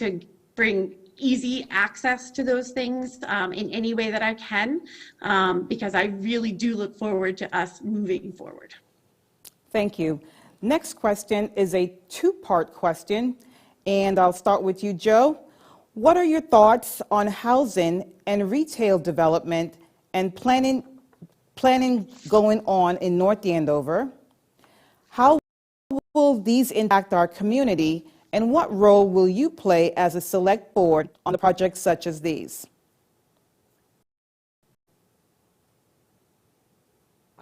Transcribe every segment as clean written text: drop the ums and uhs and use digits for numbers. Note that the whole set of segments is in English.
to bring easy access to those things in any way that I can, because I really do look forward to us moving forward. Thank you. Next question is a two-part question, and I'll start with you, Joe. What are your thoughts on housing and retail development and planning going on in North Andover? How will these impact our community, and what role will you play as a select board on projects such as these?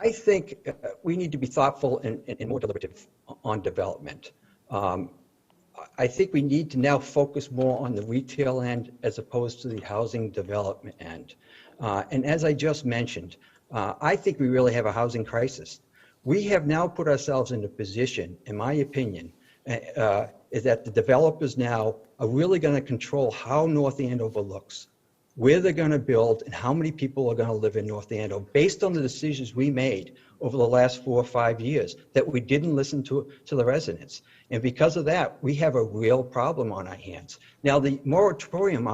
I think we need to be thoughtful and more deliberative on development. I think we need to now focus more on the retail end as opposed to the housing development end. And as I just mentioned, I think we really have a housing crisis. We have now put ourselves in a position, in my opinion, is that the developers now are really going to control how North Andover looks, where they're going to build, and how many people are going to live in North Andover based on the decisions we made over the last 4 or 5 years that we didn't listen to the residents. And because of that, we have a real problem on our hands. Now, the moratorium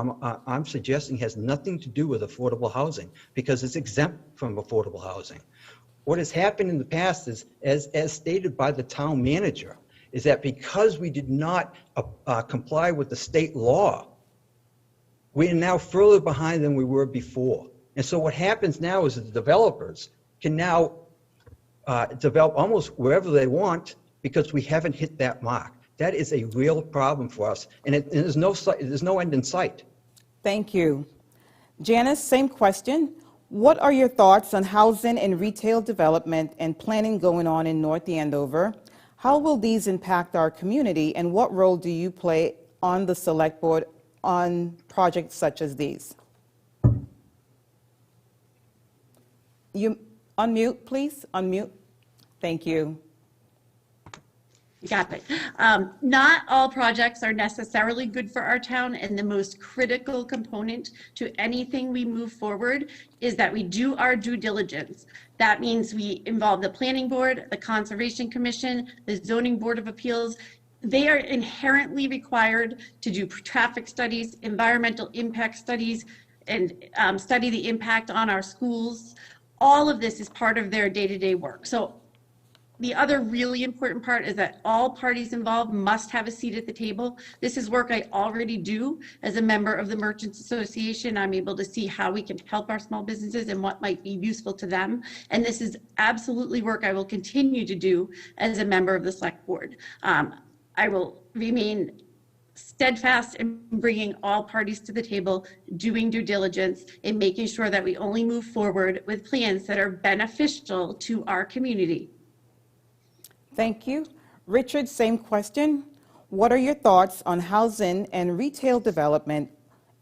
I'm suggesting has nothing to do with affordable housing because it's exempt from affordable housing. What has happened in the past is, as stated by the town manager, is that because we did not comply with the state law, we are now further behind than we were before. And so what happens now is that the developers can now develop almost wherever they want because we haven't hit that mark. That is a real problem for us, and there's no end in sight. Thank you. Janice, same question. What are your thoughts on housing and retail development and planning going on in North Andover? How will these impact our community, and what role do you play on the select board on projects such as these? You unmute, please. Unmute. Thank you. You got it. Not all projects are necessarily good for our town, and the most critical component to anything we move forward is that we do our due diligence. That means we involve the planning board, the conservation commission, the zoning board of appeals. They are inherently required to do traffic studies, environmental impact studies, and study the impact on our schools. All of this is part of their day-to-day work. So the other really important part is that all parties involved must have a seat at the table. This is work I already do as a member of the Merchants Association. I'm able to see how we can help our small businesses and what might be useful to them. And this is absolutely work I will continue to do as a member of the Select Board. I will remain steadfast in bringing all parties to the table, doing due diligence, and making sure that we only move forward with plans that are beneficial to our community. Thank you. Richard, same question. What are your thoughts on housing and retail development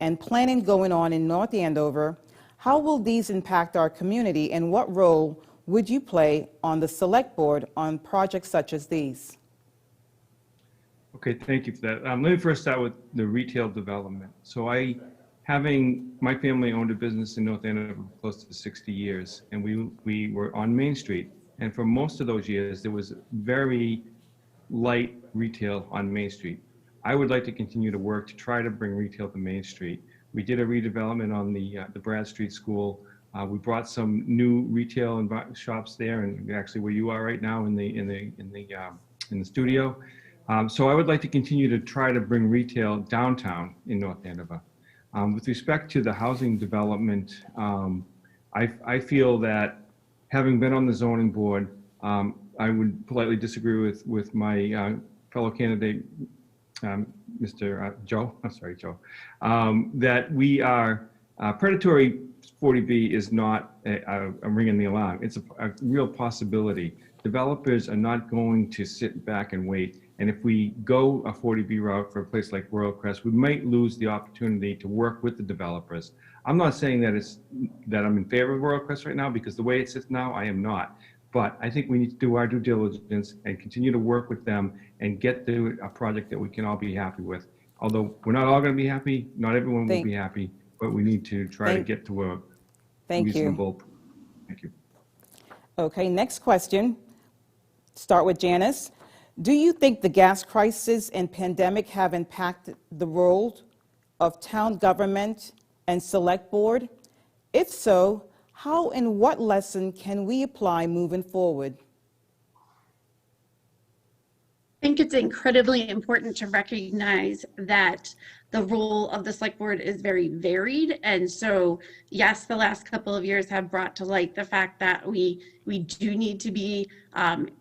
and planning going on in North Andover? How will these impact our community, and what role would you play on the select board on projects such as these? Okay, thank you for that. Let me first start with the retail development. So my family owned a business in North Andover for close to 60 years, and we were on Main Street. And for most of those years, there was very light retail on Main Street. I would like to continue to work to try to bring retail to Main Street. We did a redevelopment on the Bradstreet School. We brought some new retail shops there, and actually where you are right now in the studio. So I would like to continue to try to bring retail downtown in North Andover. With respect to the housing development, I feel that having been on the zoning board, I would politely disagree with my fellow candidate, Mr. Joe. I'm sorry, Joe. That we are predatory 40B is not a ringing the alarm. It's a real possibility. Developers are not going to sit back and wait. And if we go a 40B route for a place like Royal Crest, we might lose the opportunity to work with the developers. I'm not saying that I'm in favor of Royal Crest right now, because the way it sits now, I am not. But I think we need to do our due diligence and continue to work with them and get to a project that we can all be happy with. Although we're not all going to be happy, not everyone will be happy, but we need to try to get to a reasonable. Thank you. Okay, next question. Start with Janice. Do you think the gas crisis and pandemic have impacted the role of town government and select board? If so, how and what lesson can we apply moving forward? I think it's incredibly important to recognize that the role of the select board is very varied. And so, yes, the last couple of years have brought to light the fact that we do need to be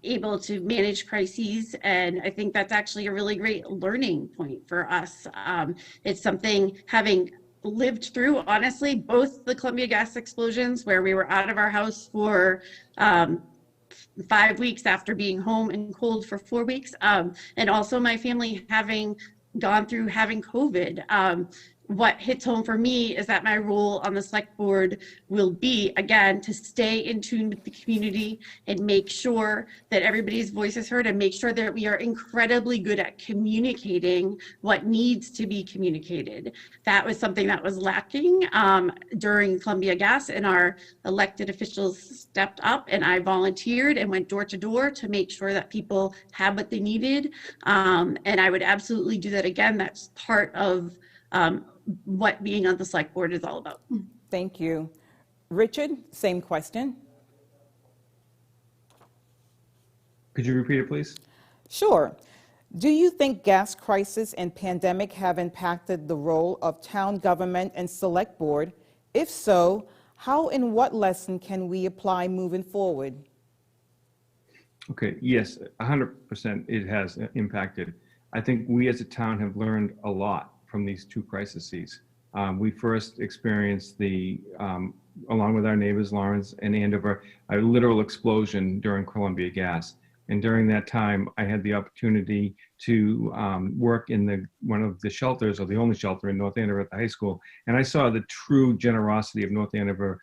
able to manage crises. And I think that's actually a really great learning point for us. It's something having lived through, honestly, both the Columbia gas explosions, where we were out of our house for 5 weeks after being home and cold for 4 weeks. And also my family having gone through having COVID. What hits home for me is that my role on the select board will be, again, to stay in tune with the community and make sure that everybody's voice is heard and make sure that we are incredibly good at communicating what needs to be communicated. That was something that was lacking during Columbia Gas, and our elected officials stepped up, and I volunteered and went door to door to make sure that people had what they needed. And I would absolutely do that again. That's part of what being on the select board is all about. Thank you. Richard, same question. Could you repeat it, please? Sure. Do you think gas crisis and pandemic have impacted the role of town government and select board? If so, how and what lesson can we apply moving forward? Okay, yes, 100% it has impacted. I think we as a town have learned a lot from these two crises. We first experienced along with our neighbors, Lawrence and Andover, a literal explosion during Columbia Gas. And during that time, I had the opportunity to work in one of the shelters, or the only shelter in North Andover at the high school. And I saw the true generosity of North Andover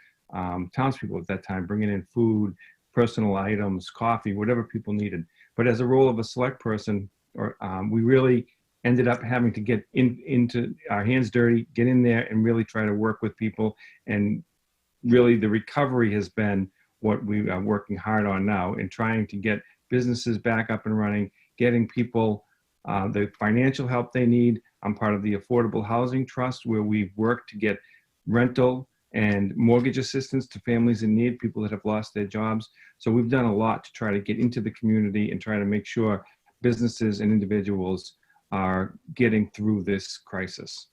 townspeople at that time, bringing in food, personal items, coffee, whatever people needed. But as a role of a select person, we really ended up having to get into our hands dirty, get in there and really try to work with people. And really the recovery has been what we are working hard on now, in trying to get businesses back up and running, getting people the financial help they need. I'm part of the Affordable Housing Trust, where we've worked to get rental and mortgage assistance to families in need, people that have lost their jobs. So we've done a lot to try to get into the community and try to make sure businesses and individuals are getting through this crisis.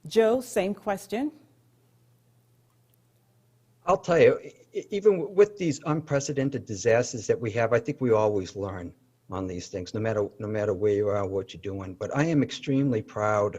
Joe, same question. I'll tell you, even with these unprecedented disasters that we have, I think we always learn on these things, no matter where you are, what you're doing. But I am extremely proud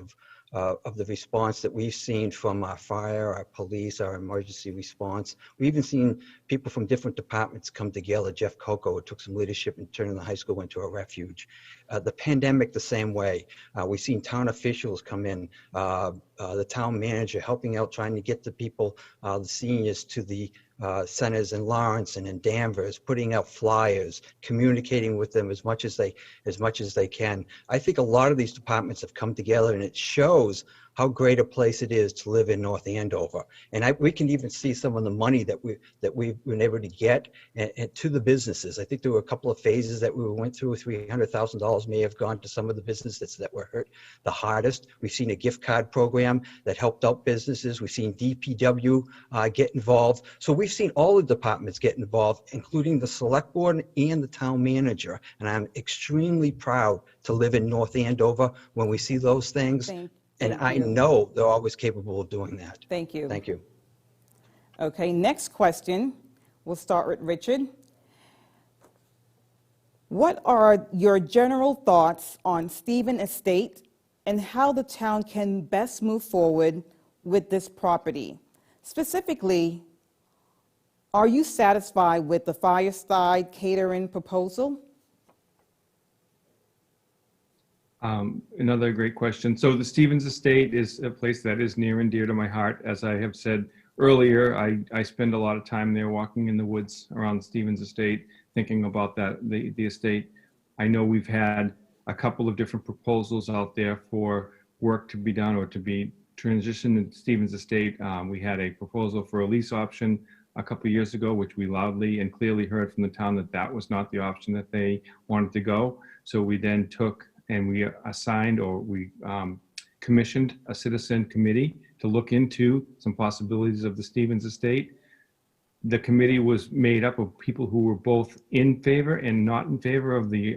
of the response that we've seen from our fire, our police, our emergency response. We've even seen people from different departments come together. Jeff Coco took some leadership in turning the high school into a refuge. The pandemic, the same way. We've seen town officials come in, the town manager helping out, trying to get the people, the seniors, to the centers in Lawrence and in Danvers, putting out flyers, communicating with them as much as they can. I think a lot of these departments have come together, and it shows how great a place it is to live in North Andover. And we can even see some of the money that we've been able to get and to the businesses. I think there were a couple of phases that we went through. $300,000 may have gone to some of the businesses that were hurt the hardest. We've seen a gift card program that helped out businesses. We've seen DPW get involved. So we've seen all the departments get involved, including the select board and the town manager. And I'm extremely proud to live in North Andover when we see those things. And I know they're always capable of doing that. Thank you. Thank you. Okay, next question. We'll start with Richard. What are your general thoughts on Stevens Estate and how the town can best move forward with this property? Specifically, are you satisfied with the fireside catering proposal? Another great question. So the Stevens Estate is a place that is near and dear to my heart. As I have said earlier, I spend a lot of time there walking in the woods around Stevens Estate, thinking about the estate. I know we've had a couple of different proposals out there for work to be done or to be transitioned in Stevens Estate. We had a proposal for a lease option a couple of years ago, which we loudly and clearly heard from the town that that was not the option that they wanted to go. So we then took and we assigned, or we commissioned a citizen committee to look into some possibilities of the Stevens estate. The committee was made up of people who were both in favor and not in favor of the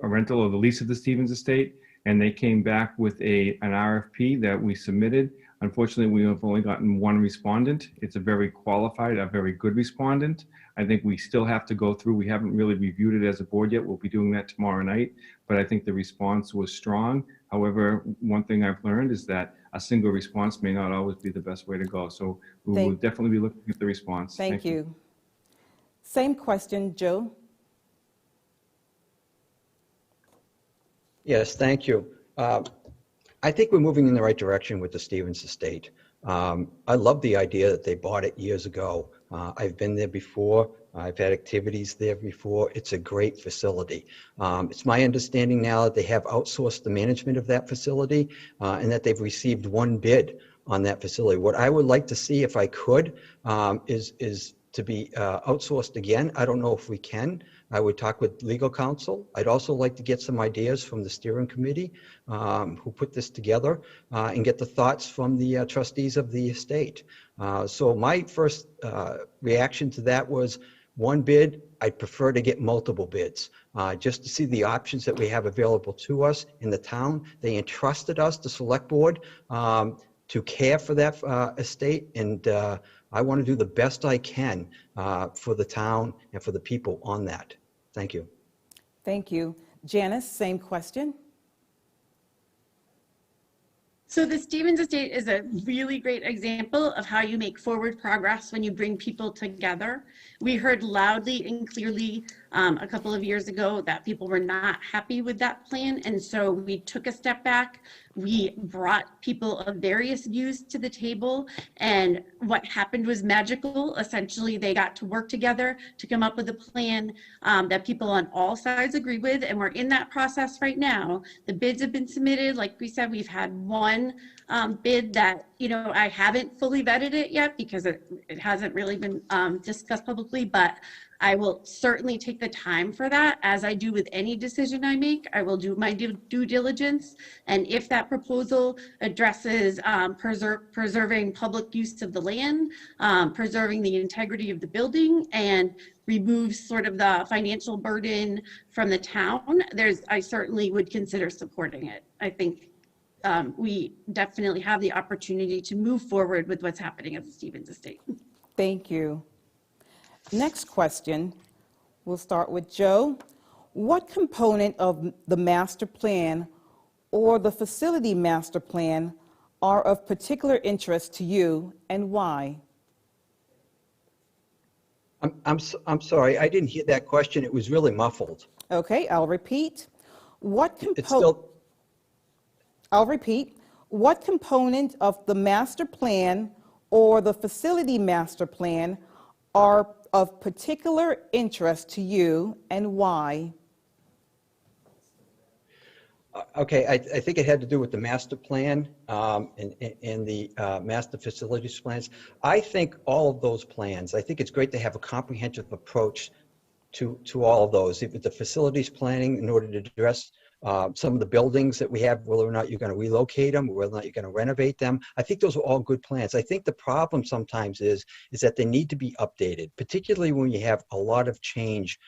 rental or the lease of the Stevens estate, and they came back with an RFP that we submitted. Unfortunately, we have only gotten one respondent. It's a very qualified, a very good respondent. I think we still have to go through. We haven't really reviewed it as a board yet. We'll be doing that tomorrow night, but I think the response was strong. However, one thing I've learned is that a single response may not always be the best way to go. So we will definitely be looking at the response. Thank you. Same question, Joe. Yes, thank you. I think we're moving in the right direction with the Stevens estate. I love the idea that they bought it years ago. I've been there before. I've had activities there before. It's a great facility. It's my understanding now that they have outsourced the management of that facility and that they've received one bid on that facility. What I would like to see, if I could, is to be outsourced again. I don't know if we can. I would talk with legal counsel. I'd also like to get some ideas from the steering committee who put this together and get the thoughts from the trustees of the estate. So my first reaction to that was one bid. I'd prefer to get multiple bids just to see the options that we have available to us in the town. They entrusted us, the select board, to care for that estate, and I want to do the best I can for the town and for the people on that. Thank you. Thank you. Janice, same question. So the Stevens estate is a really great example of how you make forward progress when you bring people together. We heard loudly and clearly a couple of years ago that people were not happy with that plan. And so we took a step back. We brought people of various views to the table, and what happened was magical. Essentially, they got to work together to come up with a plan that people on all sides agree with, and we're in that process right now. The bids have been submitted. Like we said, we've had one bid that, I haven't fully vetted it yet because it hasn't really been discussed publicly, but I will certainly take the time for that. As I do with any decision I make, I will do my due diligence. And if that proposal addresses preserving public use of the land, preserving the integrity of the building, and removes sort of the financial burden from the town, I certainly would consider supporting it. I think we definitely have the opportunity to move forward with what's happening at the Stevens estate. Thank you. Next question, we'll start with Joe. What component of the master plan or the facility master plan are of particular interest to you, and why? I'm sorry, I didn't hear that question. It was really muffled. Okay, I'll repeat. I'll repeat. What component of the master plan or the facility master plan are of particular interest to you, and why? Okay, I think it had to do with the master plan and the master facilities plans. I think all of those plans, I think it's great to have a comprehensive approach to all of those. If it's the facilities planning in order to address some of the buildings that we have, whether or not you're going to relocate them, whether or not you're going to renovate them. I think those are all good plans. I think the problem sometimes is that they need to be updated, particularly when you have a lot of change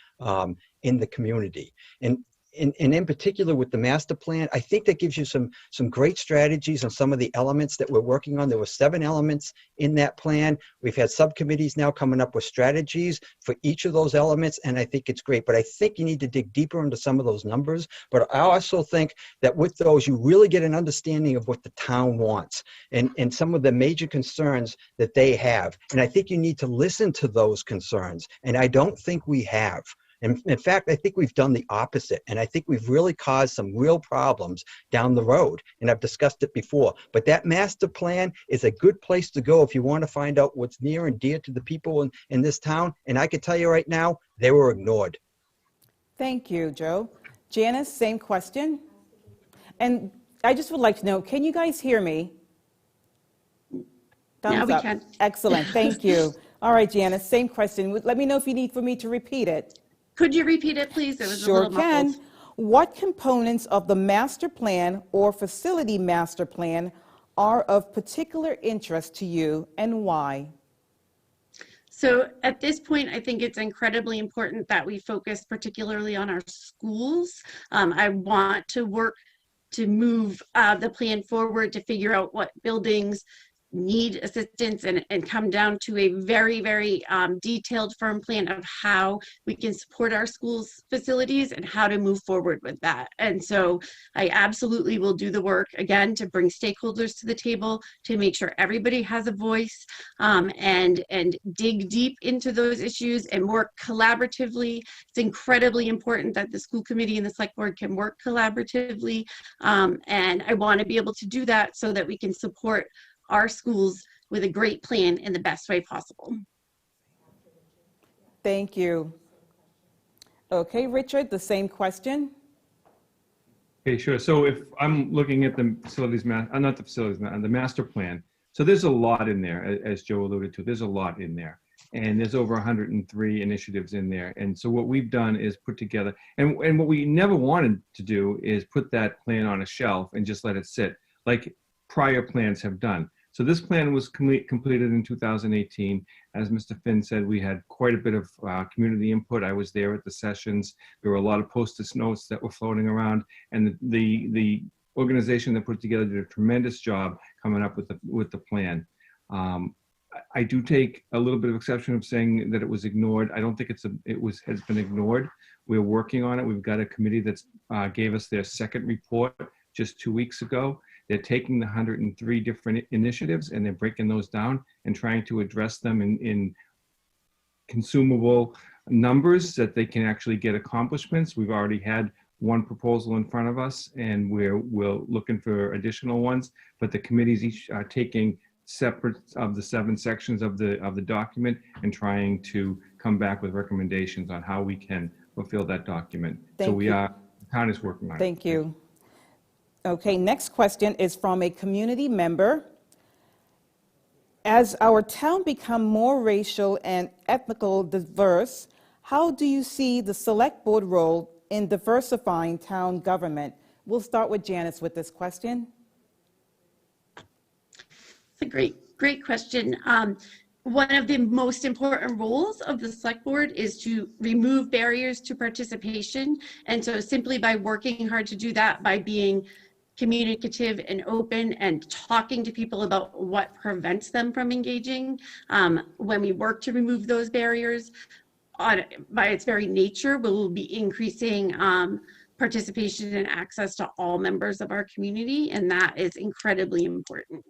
in the community. And in particular with the master plan, I think that gives you some great strategies on some of the elements that we're working on. There were 7 elements in that plan. We've had subcommittees now coming up with strategies for each of those elements, and I think it's great. But I think you need to dig deeper into some of those numbers. But I also think that with those, you really get an understanding of what the town wants and some of the major concerns that they have. And I think you need to listen to those concerns, and I don't think we have. And in fact, I think we've done the opposite. And I think we've really caused some real problems down the road. And I've discussed it before. But that master plan is a good place to go if you want to find out what's near and dear to the people in this town. And I can tell you right now, they were ignored. Thank you, Joe. Janice, same question. And I just would like to know, can you guys hear me? Now Thumbs we up. can. Excellent, thank you. All right, Janice, same question. Let me know if you need for me to repeat it. Could you repeat it, please? It was a Sure little muffled. can. What components of the master plan or facility master plan are of particular interest to you and why? So at this point, I think it's incredibly important that we focus particularly on our schools. I want to work to move the plan forward to figure out what buildings need assistance and come down to a very, very detailed firm plan of how we can support our schools facilities and how to move forward with that. And so I absolutely will do the work again to bring stakeholders to the table to make sure everybody has a voice and dig deep into those issues and work collaboratively. It's incredibly important that the school committee and the select board can work collaboratively. And I want to be able to do that so that we can support our schools with a great plan in the best way possible. Thank you. Okay, Richard, the same question. Okay, sure. So if I'm looking at the facilities, not the facilities, the master plan. So there's a lot in there, as Joe alluded to. There's a lot in there, and there's over 103 initiatives in there. And so what we've done is put together, and what we never wanted to do is put that plan on a shelf and just let it sit, like prior plans have done. So this plan was completed in 2018. As Mr. Finn said, we had quite a bit of community input. I was there at the sessions. There were a lot of post-it notes that were floating around, and the organization that put it together did a tremendous job coming up with the plan. I do take a little bit of exception of saying that it was ignored. I don't think has been ignored. We're working on it. We've got a committee that's gave us their second report just 2 weeks ago. They're taking the 103 different initiatives and they're breaking those down and trying to address them in consumable numbers that they can actually get accomplishments. We've already had one proposal in front of us and we're looking for additional ones, but the committees each are taking separate of the 7 sections of the document and trying to come back with recommendations on how we can fulfill that document. So the town is working on it. Thank you. Okay, next question is from a community member. As our town become more racial and ethnical diverse, how do you see the select board role in diversifying town government? We'll start with Janice with this question. It's a great question. One of the most important roles of the select board is to remove barriers to participation. And so simply by working hard to do that, by being communicative and open and talking to people about what prevents them from engaging, when we work to remove those barriers, by its very nature, we will be increasing participation and access to all members of our community, and that is incredibly important.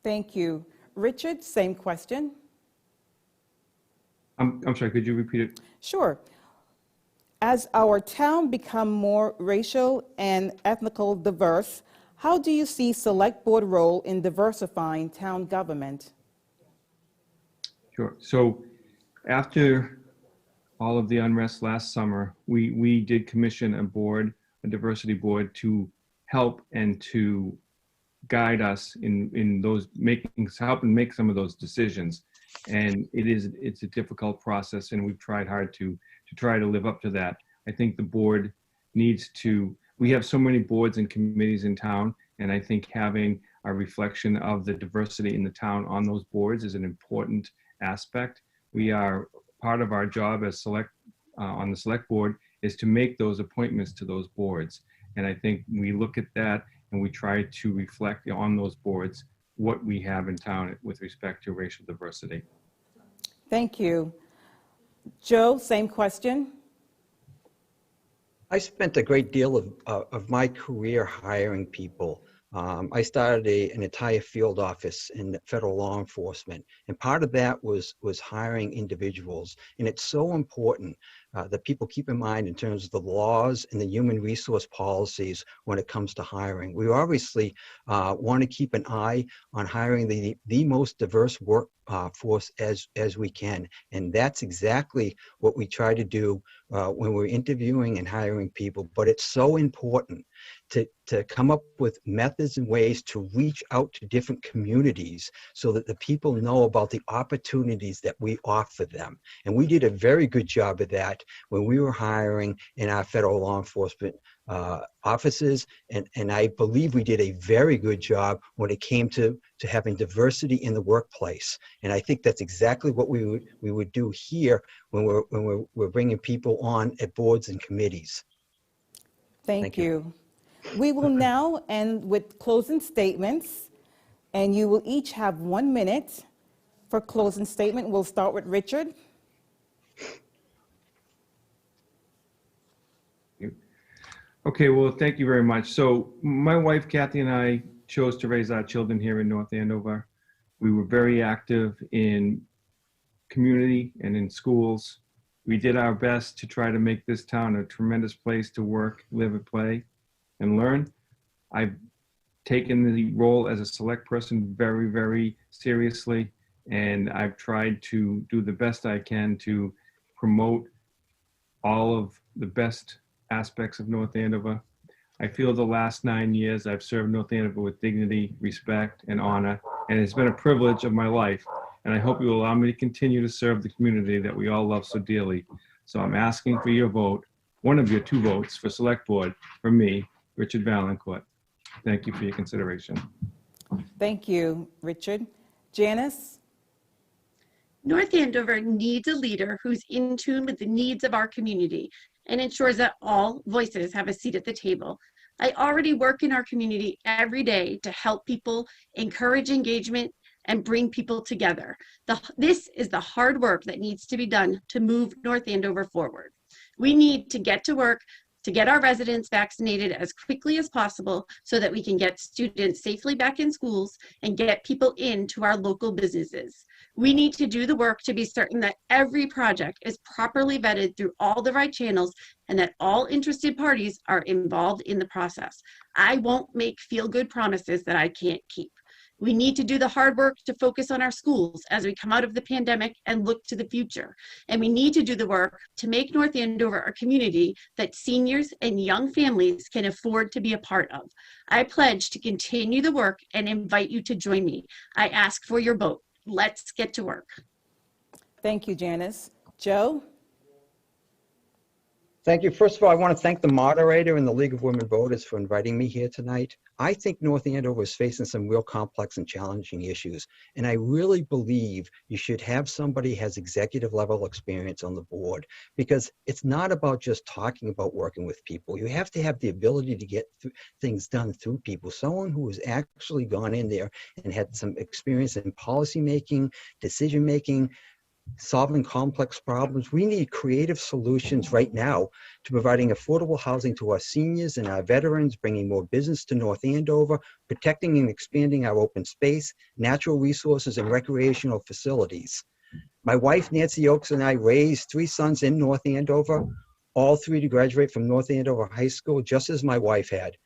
Thank you. Richard, same question. I'm sorry, could you repeat it? Sure. As our town become more racial and ethnical diverse, how do you see select board role in diversifying town government? Sure. So after all of the unrest last summer, we did commission a diversity board to help and to guide us in those help and make some of those decisions. And it's a difficult process, and we've tried hard to try to live up to that. I think the board needs to, we have so many boards and committees in town, and I think having a reflection of the diversity in the town on those boards is an important aspect. Part of our job as on the select board is to make those appointments to those boards. And I think we look at that and we try to reflect on those boards what we have in town with respect to racial diversity. Thank you. Joe, same question. I spent a great deal of my career hiring people. I started an entire field office in federal law enforcement, and part of that was hiring individuals. And it's so important that people keep in mind in terms of the laws and the human resource policies when it comes to hiring. We obviously want to keep an eye on hiring the most diverse workforce as we can. And that's exactly what we try to do when we're interviewing and hiring people. But it's so important to come up with methods and ways to reach out to different communities so that the people know about the opportunities that we offer them. And we did a very good job of that when we were hiring in our federal law enforcement offices. And I believe we did a very good job when it came to having diversity in the workplace. And I think that's exactly what we would do here when we're bringing people on at boards and committees. Thank you. We will now end with closing statements, and you will each have 1 minute for closing statement. We'll start with Richard. Okay, well, thank you very much. So my wife, Kathy, and I chose to raise our children here in North Andover. We were very active in community and in schools. We did our best to try to make this town a tremendous place to work, live, and play, and learn. I've taken the role as a select person very, very seriously, and I've tried to do the best I can to promote all of the best aspects of North Andover. I feel the last 9 years I've served North Andover with dignity, respect, and honor, and it's been a privilege of my life. And I hope you will allow me to continue to serve the community that we all love so dearly. So I'm asking for your vote, one of your 2 votes for Select Board for me, Richard Valancourt. Thank you for your consideration. Thank you, Richard. Janice? North Andover needs a leader who's in tune with the needs of our community and ensures that all voices have a seat at the table. I already work in our community every day to help people, encourage engagement, and bring people together. This is the hard work that needs to be done to move North Andover forward. We need to get to work to get our residents vaccinated as quickly as possible so that we can get students safely back in schools and get people into our local businesses. We need to do the work to be certain that every project is properly vetted through all the right channels and that all interested parties are involved in the process. I won't make feel-good promises that I can't keep. We need to do the hard work to focus on our schools as we come out of the pandemic and look to the future. And we need to do the work to make North Andover a community that seniors and young families can afford to be a part of. I pledge to continue the work and invite you to join me. I ask for your vote. Let's get to work. Thank you, Janice. Joe? Thank you. First of all, I want to thank the moderator and the League of Women Voters for inviting me here tonight. I think North Andover is facing some real complex and challenging issues, and I really believe you should have somebody who has executive level experience on the board, because it's not about just talking about working with people. You have to have the ability to get things done through people. Someone who has actually gone in there and had some experience in policy making, decision making, solving complex problems. We need creative solutions right now to providing affordable housing to our seniors and our veterans, bringing more business to North Andover, protecting and expanding our open space, natural resources, and recreational facilities. My wife, Nancy Oakes, and I raised 3 sons in North Andover, all 3 to graduate from North Andover High School, just as my wife had.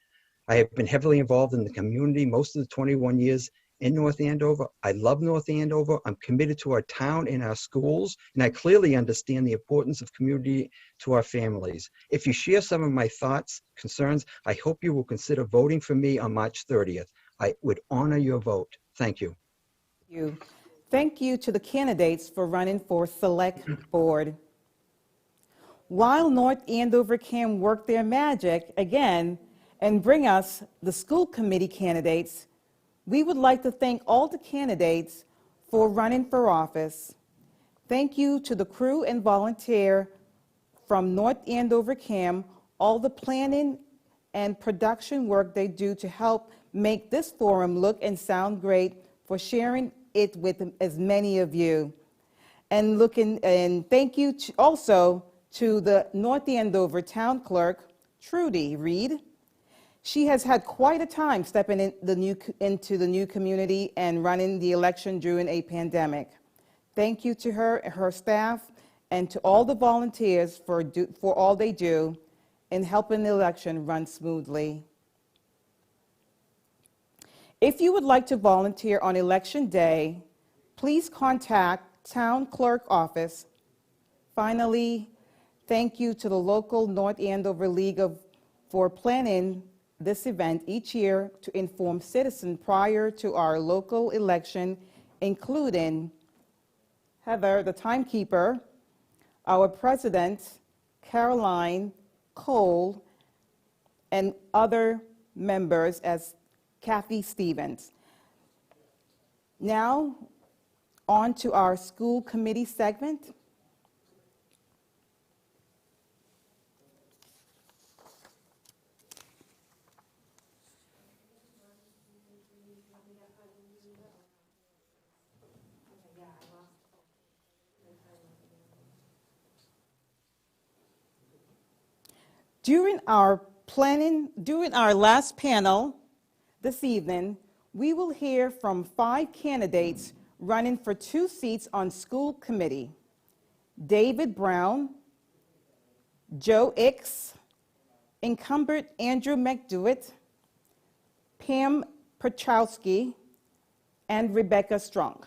I have been heavily involved in the community most of the 21 years in North Andover. I love North Andover. I'm committed to our town and our schools, and I clearly understand the importance of community to our families. If you share some of my thoughts, concerns, I hope you will consider voting for me on March 30th. I would honor your vote. Thank you. Thank you to the candidates for running for Select Board. While North Andover can work their magic again and bring us the school committee candidates, we would like to thank all the candidates for running for office. Thank you to the crew and volunteer from North Andover CAM, all the planning and production work they do to help make this forum look and sound great, for sharing it with as many of you. And thank you also to the North Andover Town Clerk, Trudy Reed. She has had quite a time stepping into the new community and running the election during a pandemic. Thank you to her, her staff, and to all the volunteers for all they do in helping the election run smoothly. If you would like to volunteer on Election Day, please contact Town Clerk Office. Finally, thank you to the local North Andover League for planning this event each year to inform citizens prior to our local election, including Heather, the timekeeper, our president, Caroline Cole, and other members as Kathy Stevens. Now, on to our school committee segment. During our last panel this evening, we will hear from 5 candidates running for 2 seats on school committee: David Brown, Joe Ix, incumbent Andrew McDewitt, Pam Petrowski, and Rebecca Strong.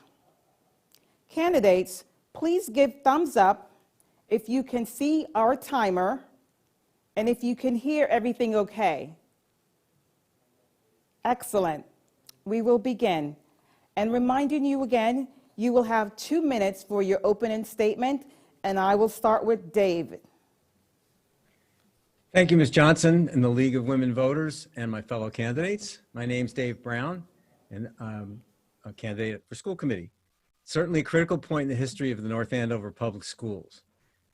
Candidates, please give thumbs up if you can see our timer and if you can hear everything okay. Excellent. We will begin. And reminding you again, you will have 2 minutes for your opening statement, and I will start with David. Thank you, Ms. Johnson and the League of Women Voters and my fellow candidates. My name's Dave Brown, and I'm a candidate for school committee. Certainly a critical point in the history of the North Andover Public Schools.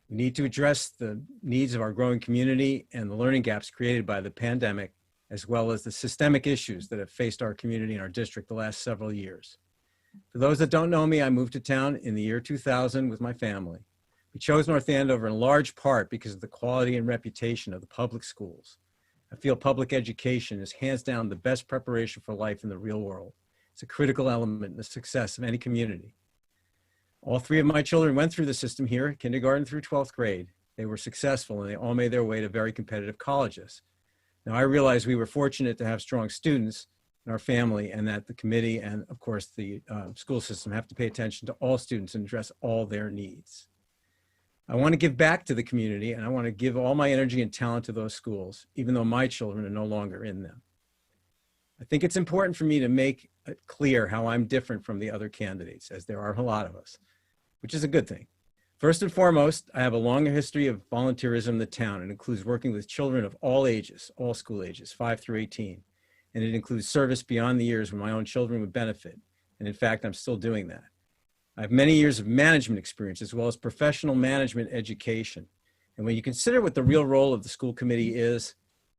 We need to address the needs of our growing community and the learning gaps created by the pandemic, as well as the systemic issues that have faced our community and our district the last several years. For those that don't know me, I moved to town in the year 2000 with my family. We chose North Andover in large part because of the quality and reputation of the public schools. I feel public education is hands down the best preparation for life in the real world. It's a critical element in the success of any community. All 3 of my children went through the system here, kindergarten through 12th grade. They were successful and they all made their way to very competitive colleges. Now, I realize we were fortunate to have strong students in our family, and that the committee and, of course, the school system have to pay attention to all students and address all their needs. I want to give back to the community, and I want to give all my energy and talent to those schools, even though my children are no longer in them. I think it's important for me to make it clear how I'm different from the other candidates, as there are a lot of us, which is a good thing. First and foremost, I have a long history of volunteerism in the town. It includes working with children of all ages, all school ages, 5 through 18. And it includes service beyond the years when my own children would benefit. And in fact, I'm still doing that. I have many years of management experience as well as professional management education. And when you consider what the real role of the school committee is,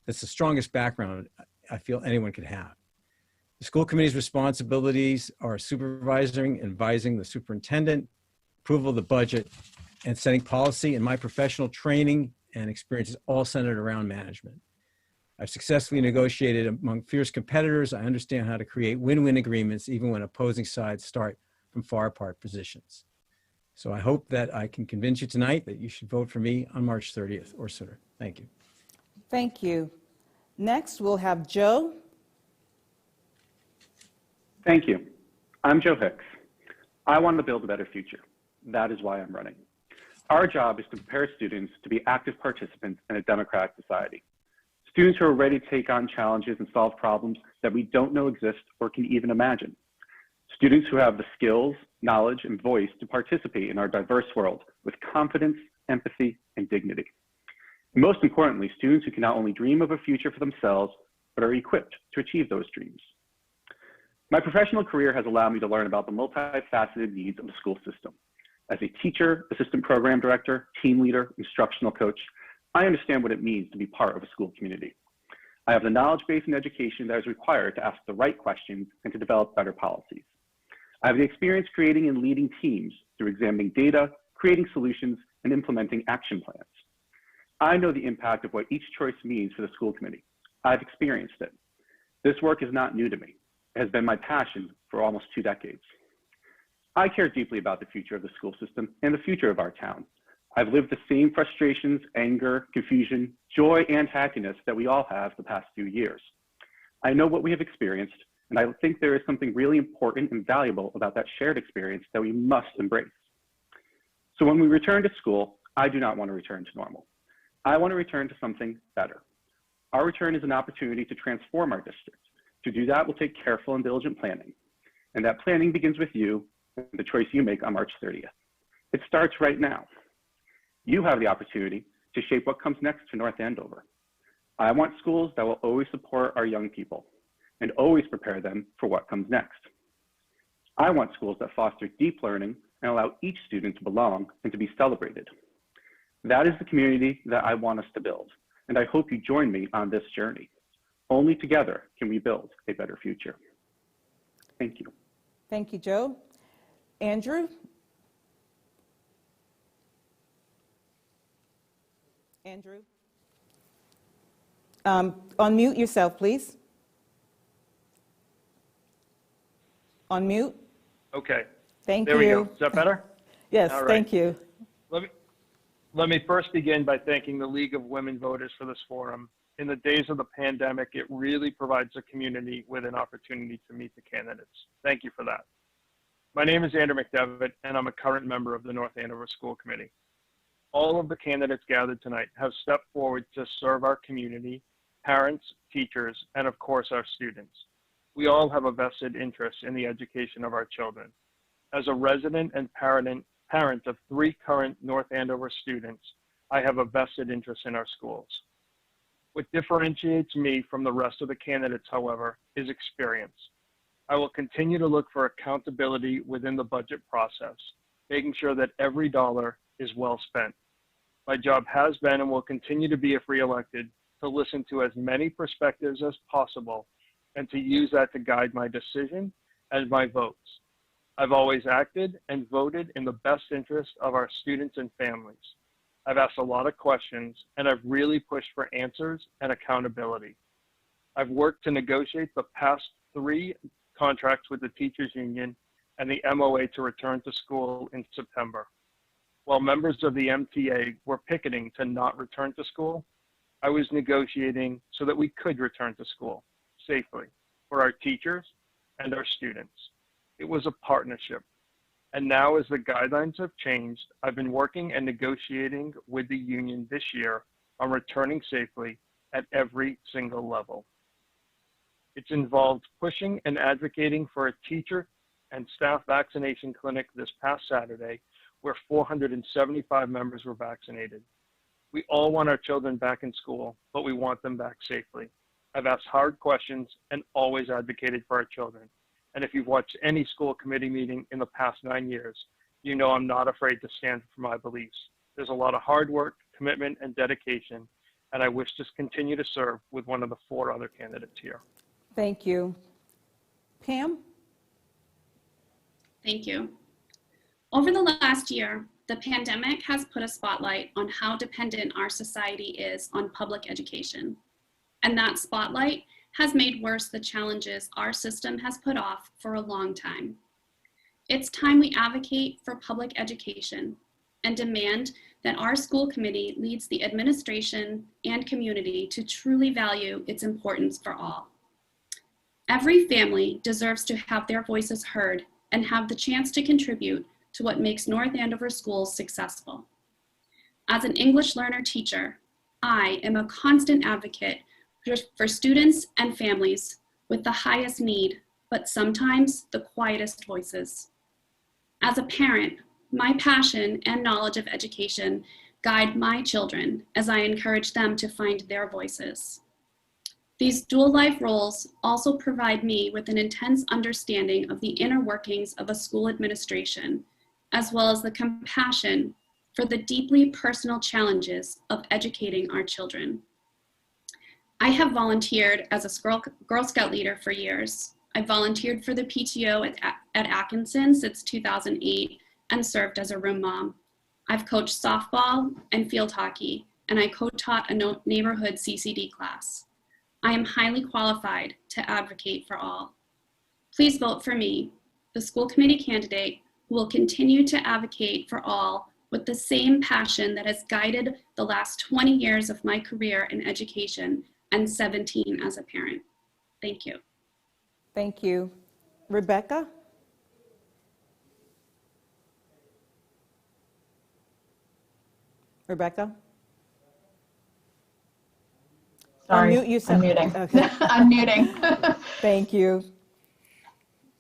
that's the strongest background I feel anyone could have. The school committee's responsibilities are supervising and advising the superintendent, approval of the budget, and setting policy, and my professional training and experience is all centered around management. I've successfully negotiated among fierce competitors. I understand how to create win-win agreements even when opposing sides start from far apart positions. So I hope that I can convince you tonight that you should vote for me on March 30th or sooner. Thank you. Thank you. Next, we'll have Joe. Thank you. I'm Joe Hicks. I want to build a better future. That is why I'm running. Our job is to prepare students to be active participants in a democratic society. Students who are ready to take on challenges and solve problems that we don't know exist or can even imagine. Students who have the skills, knowledge, and voice to participate in our diverse world with confidence, empathy, and dignity. And most importantly, students who can not only dream of a future for themselves, but are equipped to achieve those dreams. My professional career has allowed me to learn about the multifaceted needs of the school system. As a teacher, assistant program director, team leader, instructional coach, I understand what it means to be part of a school community. I have the knowledge base and education that is required to ask the right questions and to develop better policies. I have the experience creating and leading teams through examining data, creating solutions, and implementing action plans. I know the impact of what each choice means for the school committee. I've experienced it. This work is not new to me. It has been my passion for almost 2 decades. I care deeply about the future of the school system and the future of our town. I've lived the same frustrations, anger, confusion, joy, and happiness that we all have the past few years. I know what we have experienced, and I think there is something really important and valuable about that shared experience that we must embrace. So when we return to school, I do not want to return to normal. I want to return to something better. Our return is an opportunity to transform our district. To do that will take careful and diligent planning. And that planning begins with you and the choice you make on March 30th. It starts right now. You have the opportunity to shape what comes next for North Andover. I want schools that will always support our young people and always prepare them for what comes next. I want schools that foster deep learning and allow each student to belong and to be celebrated. That is the community that I want us to build, and I hope you join me on this journey. Only together can we build a better future. Thank you. Thank you, Joe. Andrew? Andrew? Unmute yourself, please. Unmute. Okay. Thank There you. we go. Is that better? Yes, All right. thank you. Let me first begin by thanking the League of Women Voters for this forum. In the days of the pandemic, it really provides the community with an opportunity to meet the candidates. Thank you for that. My name is Andrew McDevitt, and I'm a current member of the North Andover School Committee. All of the candidates gathered tonight have stepped forward to serve our community, parents, teachers, and of course our students. We all have a vested interest in the education of our children. As a resident and parent of 3 current North Andover students, I have a vested interest in our schools. What differentiates me from the rest of the candidates, however, is experience. I will continue to look for accountability within the budget process, making sure that every dollar is well spent. My job has been and will continue to be, if reelected, to listen to as many perspectives as possible and to use that to guide my decision and my votes. I've always acted and voted in the best interest of our students and families. I've asked a lot of questions, and I've really pushed for answers and accountability. I've worked to negotiate the past 3 contracts with the teachers union and the MOA to return to school in September. While members of the MTA were picketing to not return to school, I was negotiating so that we could return to school safely for our teachers and our students. It was a partnership. And now as the guidelines have changed, I've been working and negotiating with the union this year on returning safely at every single level. It's involved pushing and advocating for a teacher and staff vaccination clinic this past Saturday, where 475 members were vaccinated. We all want our children back in school, but we want them back safely. I've asked hard questions and always advocated for our children. And if you've watched any school committee meeting in the past 9 years, you know I'm not afraid to stand for my beliefs. There's a lot of hard work, commitment, and dedication, and I wish to continue to serve with one of the 4 other candidates here. Thank you. Pam? Thank you. Over the last year, the pandemic has put a spotlight on how dependent our society is on public education. And that spotlight has made worse the challenges our system has put off for a long time. It's time we advocate for public education and demand that our school committee leads the administration and community to truly value its importance for all. Every family deserves to have their voices heard and have the chance to contribute to what makes North Andover schools successful. As an English learner teacher, I am a constant advocate for students and families with the highest need, but sometimes the quietest voices. As a parent, my passion and knowledge of education guide my children as I encourage them to find their voices. These dual life roles also provide me with an intense understanding of the inner workings of a school administration, as well as the compassion for the deeply personal challenges of educating our children. I have volunteered as a Girl Scout leader for years. I volunteered for the PTO at Atkinson since 2008 and served as a room mom. I've coached softball and field hockey, and I co-taught a neighborhood CCD class. I am highly qualified to advocate for all. Please vote for me, the school committee candidate who will continue to advocate for all with the same passion that has guided the last 20 years of my career in education and 17 as a parent. Thank you. Thank you. Rebecca? Rebecca? Sorry, Unmute yourself. I'm muting. Okay. I'm muting. Thank you.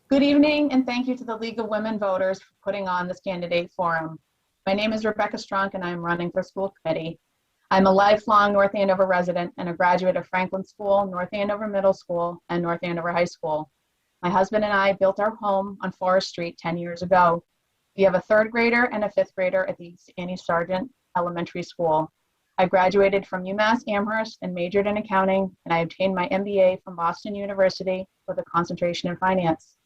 Good evening, and thank you to the League of Women Voters for putting on this candidate forum. My name is Rebecca Strunk, and I'm running for school committee. I'm a lifelong North Andover resident and a graduate of Franklin School, North Andover Middle School, and North Andover High School. My husband and I built our home on Forest Street 10 years ago. We have a third grader and a fifth grader at the Annie Sargent Elementary School. I graduated from UMass Amherst and majored in accounting, and I obtained my MBA from Boston University with a concentration in finance.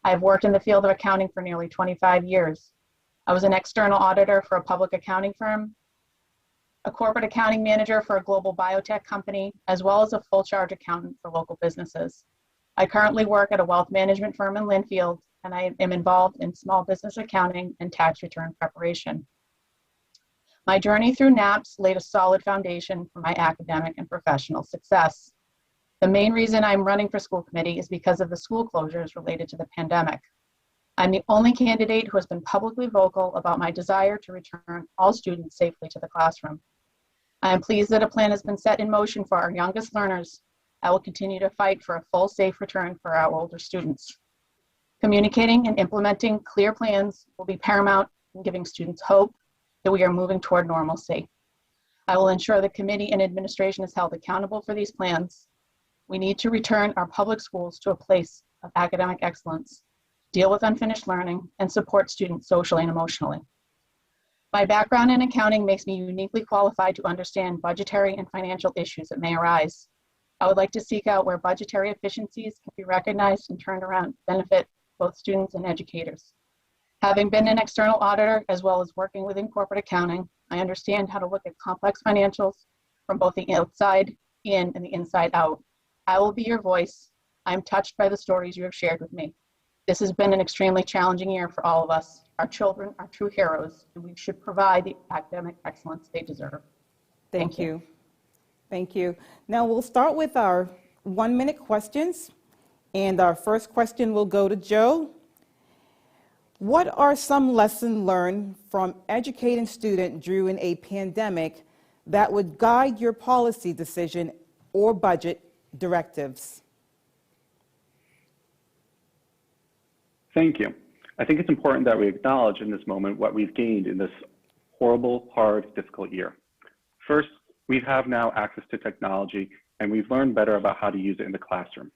I have worked in the field of accounting for nearly 25 years. I was an external auditor for a public accounting firm, a corporate accounting manager for a global biotech company, as well as a full charge accountant for local businesses. I currently work at a wealth management firm in Linfield, and I am involved in small business accounting and tax return preparation. My journey through NAPS laid a solid foundation for my academic and professional success. The main reason I'm running for school committee is because of the school closures related to the pandemic. I'm the only candidate who has been publicly vocal about my desire to return all students safely to the classroom. I am pleased that a plan has been set in motion for our youngest learners. I will continue to fight for a full, safe return for our older students. Communicating and implementing clear plans will be paramount in giving students hope that we are moving toward normalcy. I will ensure the committee and administration is held accountable for these plans. We need to return our public schools to a place of academic excellence, deal with unfinished learning, and support students socially and emotionally. My background in accounting makes me uniquely qualified to understand budgetary and financial issues that may arise. I would like to seek out where budgetary efficiencies can be recognized and turned around to benefit both students and educators. Having been an external auditor as well as working within corporate accounting, I understand how to look at complex financials from both the outside in and the inside out. I will be your voice. I am touched by the stories you have shared with me. This has been an extremely challenging year for all of us. Our children are true heroes, and we should provide the academic excellence they deserve. Thank you. Thank you. Now we'll start with our 1-minute questions. And our first question will go to Joe. What are some lessons learned from educating students during a pandemic that would guide your policy decision or budget directives? Thank you. I think it's important that we acknowledge in this moment what we've gained in this horrible, hard, difficult year. First, we have now access to technology, and we've learned better about how to use it in the classroom.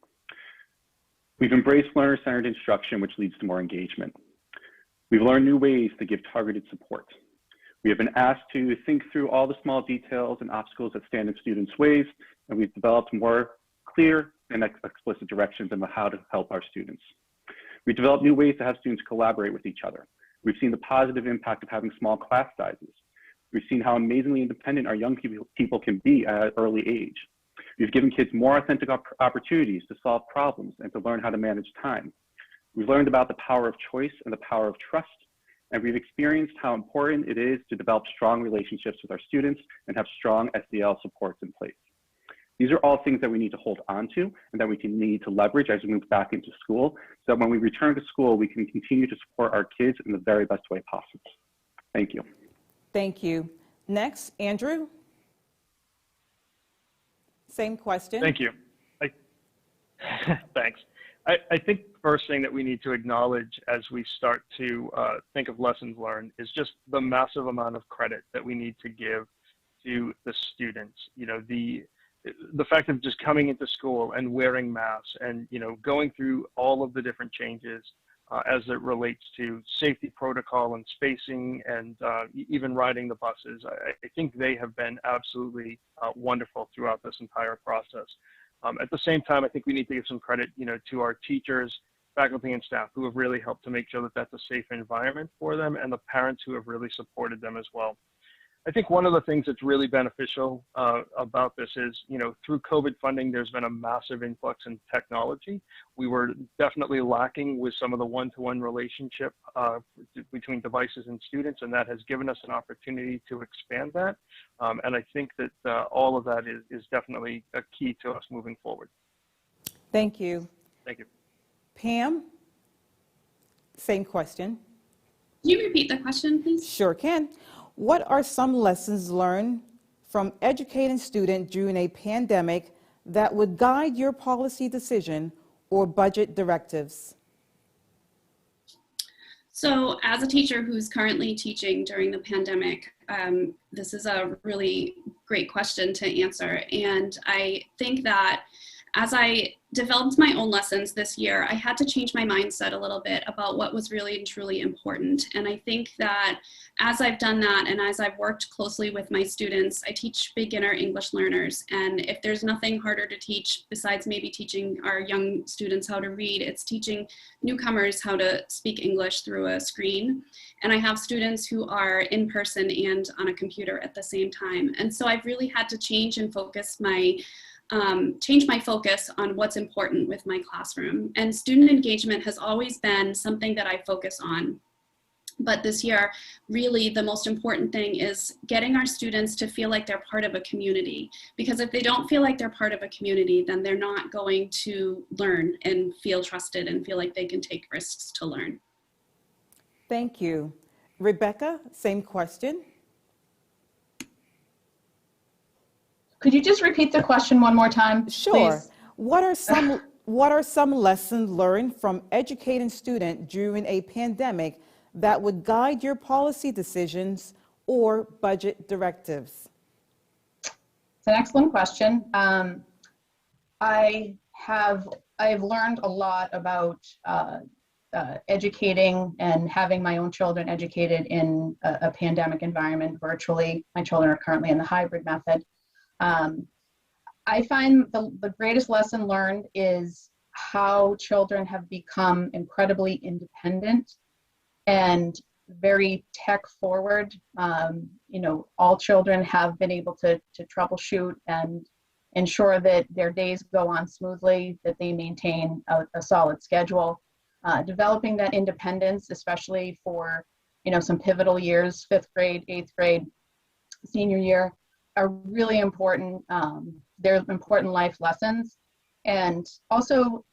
We've embraced learner-centered instruction, which leads to more engagement. We've learned new ways to give targeted support. We have been asked to think through all the small details and obstacles that stand in students' ways, and we've developed more clear and explicit directions on how to help our students. We've developed new ways to have students collaborate with each other. We've seen the positive impact of having small class sizes. We've seen how amazingly independent our young people can be at an early age. We've given kids more authentic opportunities to solve problems and to learn how to manage time. We've learned about the power of choice and the power of trust, and we've experienced how important it is to develop strong relationships with our students and have strong SDL supports in place. These are all things that we need to hold on to and that we need to leverage as we move back into school, so that when we return to school, we can continue to support our kids in the very best way possible. Thank you. Thank you. Next, Andrew. Same question. Thank you. Thanks. I think the first thing that we need to acknowledge as we start to think of lessons learned is just the massive amount of credit that we need to give to the students. You know, the fact of just coming into school and wearing masks and, you know, going through all of the different changes as it relates to safety protocol and spacing and even riding the buses. I think they have been absolutely wonderful throughout this entire process. At the same time, I think we need to give some credit, you know, to our teachers, faculty, and staff who have really helped to make sure that that's a safe environment for them, and the parents who have really supported them as well. I think one of the things that's really beneficial about this is, through COVID funding, there's been a massive influx in technology. We were definitely lacking with some of the one-to-one relationship between devices and students, and that has given us an opportunity to expand that. And I think that all of that is definitely a key to us moving forward. Thank you. Thank you. Pam, same question. Can you repeat the question, please? Sure can. What are some lessons learned from educating students during a pandemic that would guide your policy decision or budget directives? So as a teacher who's currently teaching during the pandemic, this is a really great question to answer. And I think that as I developed my own lessons this year, I had to change my mindset a little bit about what was really and truly important. And I think that as I've done that and as I've worked closely with my students, I teach beginner English learners. And if there's nothing harder to teach besides maybe teaching our young students how to read, it's teaching newcomers how to speak English through a screen. And I have students who are in person and on a computer at the same time. And so I've really had to change and focus change my focus on what's important with my classroom. And student engagement has always been something that I focus on. But this year, really the most important thing is getting our students to feel like they're part of a community. Because if they don't feel like they're part of a community, then they're not going to learn and feel trusted and feel like they can take risks to learn. Thank you. Rebecca, same question. Could you just repeat the question one more time, Sure. please? What are some lessons learned from educating students during a pandemic that would guide your policy decisions or budget directives? It's an excellent question. I've learned a lot about educating and having my own children educated in a pandemic environment virtually. My children are currently in the hybrid method. I find the greatest lesson learned is how children have become incredibly independent and very tech forward. All children have been able to troubleshoot and ensure that their days go on smoothly, that they maintain a solid schedule. Developing that independence, especially for some pivotal years, 5th grade, 8th grade, senior year, are really important. They're important life lessons. And also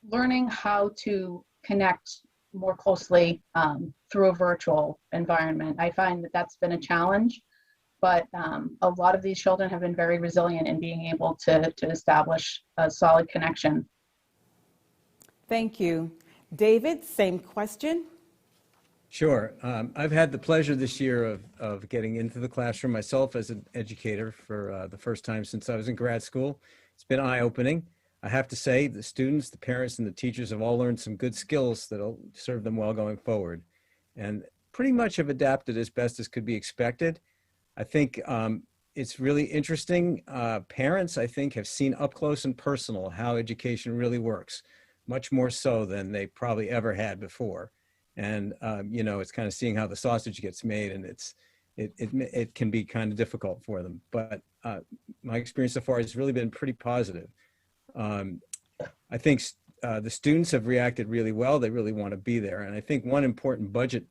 learning how to connect more closely through a virtual environment. I find that that's been a challenge, but a lot of these children have been very resilient in being able to establish a solid connection. Thank you. David, same question. Sure. I've had the pleasure this year of getting into the classroom myself as an educator for the first time since I was in grad school. It's been eye-opening. I have to say the students, the parents, and the teachers have all learned some good skills that'll serve them well going forward, and pretty much have adapted as best as could be expected. I think it's really interesting. Parents, I think, have seen up close and personal how education really works, much more so than they probably ever had before. And it's kind of seeing how the sausage gets made, and it can be kind of difficult for them. But my experience so far has really been pretty positive. I think the students have reacted really well. They really want to be there. And I think one important budget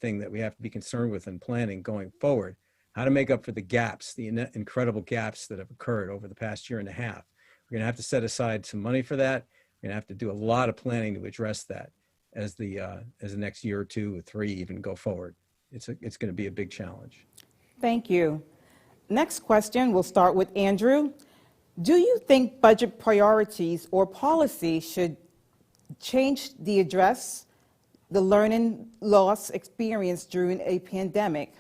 thing that we have to be concerned with in planning going forward, how to make up for the gaps, the incredible gaps that have occurred over the past year and a half. We're going to have to set aside some money for that. We're going to have to do a lot of planning to address that as the next year or 2 or 3 even go forward. It's going to be a big challenge. Thank you. Next question, we'll start with Andrew. Do you think budget priorities or policy should change to address the learning loss experienced during a pandemic?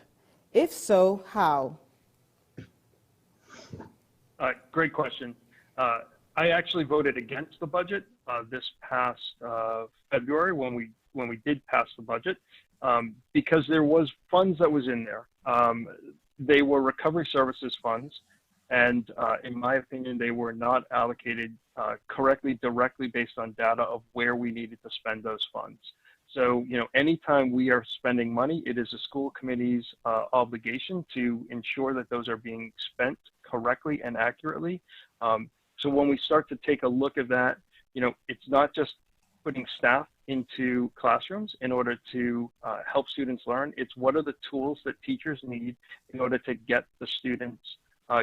If so, how? Great question. I actually voted against the budget this past February when we did pass the budget because there was funds that was in there. They were recovery services funds, and in my opinion, they were not allocated correctly, directly based on data of where we needed to spend those funds. So, anytime we are spending money, it is a school committee's obligation to ensure that those are being spent correctly and accurately. So when we start to take a look at that, it's not just putting staff into classrooms in order to help students learn. It's what are the tools that teachers need in order to get the students,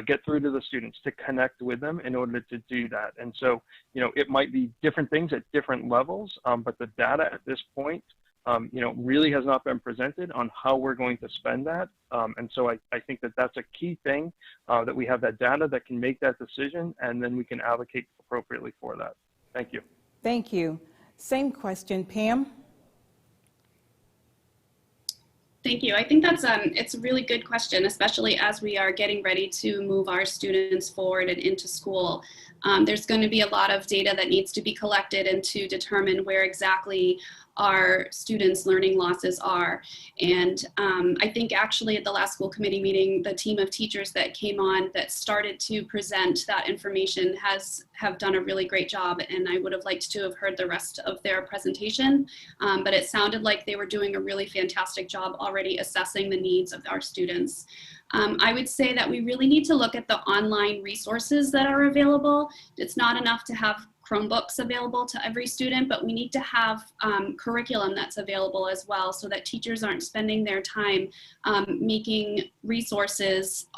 get through to the students, to connect with them in order to do that. And so, it might be different things at different levels, but the data at this point, really has not been presented on how we're going to spend that. And so I think that that's a key thing, that we have that data that can make that decision, and then we can allocate appropriately for that. Thank you. Thank you. Same question, Pam. Thank you. I think that's it's a really good question, especially as we are getting ready to move our students forward and into school. There's going to be a lot of data that needs to be collected and to determine where exactly our students' learning losses are. And I think actually at the last school committee meeting, the team of teachers that came on that started to present that information have done a really great job. And I would have liked to have heard the rest of their presentation, but it sounded like they were doing a really fantastic job already assessing the needs of our students. I would say that we really need to look at the online resources that are available. It's not enough to have Chromebooks available to every student, but we need to have curriculum that's available as well, so that teachers aren't spending their time making resources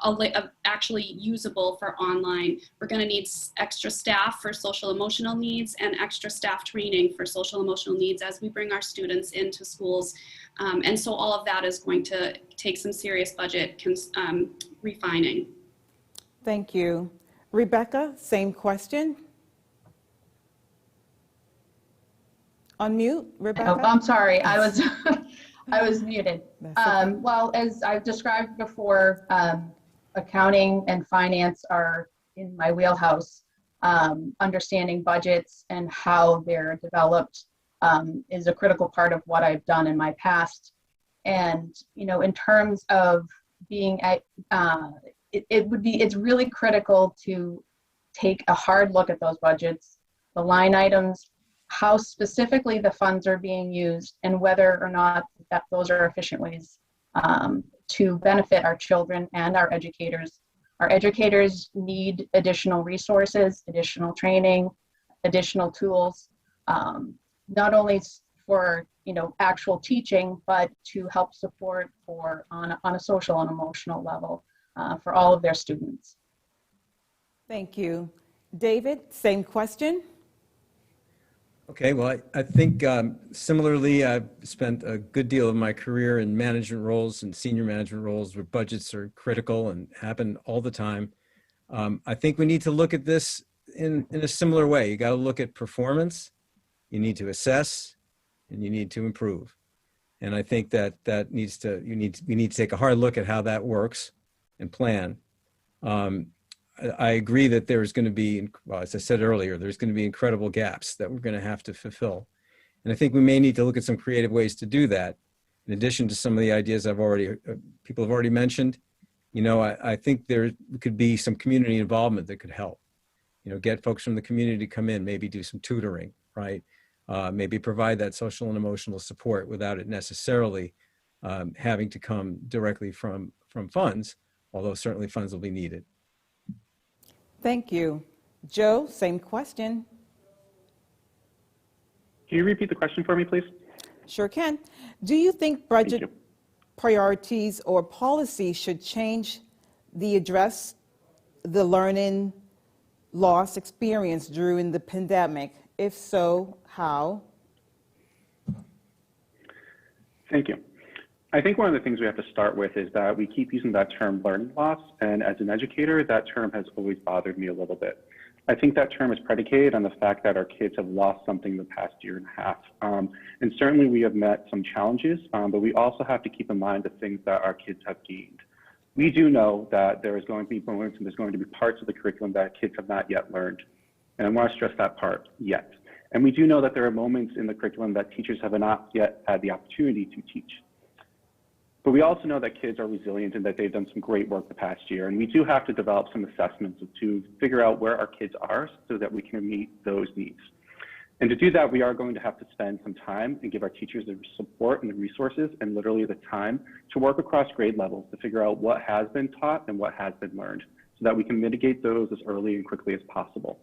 actually usable for online. We're going to need extra staff for social emotional needs and extra staff training for social emotional needs as we bring our students into schools. And so all of that is going to take some serious budget refining. Thank you. Rebecca, same question. Unmute, Rebecca. Oh, I'm sorry, I was I was muted. Well, as I've described before, accounting and finance are in my wheelhouse. Understanding budgets and how they're developed is a critical part of what I've done in my past. And in terms of being it's really critical to take a hard look at those budgets, the line items, how specifically the funds are being used, and whether or not that those are efficient ways to benefit our children and our educators. Our educators need additional resources, additional training, additional tools, not only for actual teaching, but to help support on a social and emotional level for all of their students. Thank you. David, same question. Okay, well, I think similarly, I've spent a good deal of my career in management roles and senior management roles where budgets are critical and happen all the time. I think we need to look at this in a similar way. You got to look at performance, you need to assess, and you need to improve. And I think that we need to take a hard look at how that works and plan. I agree that there's going to be, well, as I said earlier, there's going to be incredible gaps that we're going to have to fulfill. And I think we may need to look at some creative ways to do that. In addition to some of the ideas people have already mentioned, I think there could be some community involvement that could help. Get folks from the community to come in, maybe do some tutoring, right? Maybe provide that social and emotional support without it necessarily having to come directly from funds, although certainly funds will be needed. Thank you. Joe, same question. Can you repeat the question for me, please? Sure can. Do you think budget priorities or policies should change the address the learning loss experience during the pandemic? If so, how? Thank you. I think one of the things we have to start with is that we keep using that term learning loss, and as an educator, that term has always bothered me a little bit. I think that term is predicated on the fact that our kids have lost something in the past year and a half. And certainly we have met some challenges, but we also have to keep in mind the things that our kids have gained. We do know that there is going to be moments and there's going to be parts of the curriculum that kids have not yet learned. And I want to stress that part, yet. And we do know that there are moments in the curriculum that teachers have not yet had the opportunity to teach. But we also know that kids are resilient and that they've done some great work the past year. And we do have to develop some assessments to figure out where our kids are so that we can meet those needs. And to do that, we are going to have to spend some time and give our teachers the support and the resources and literally the time to work across grade levels to figure out what has been taught and what has been learned so that we can mitigate those as early and quickly as possible.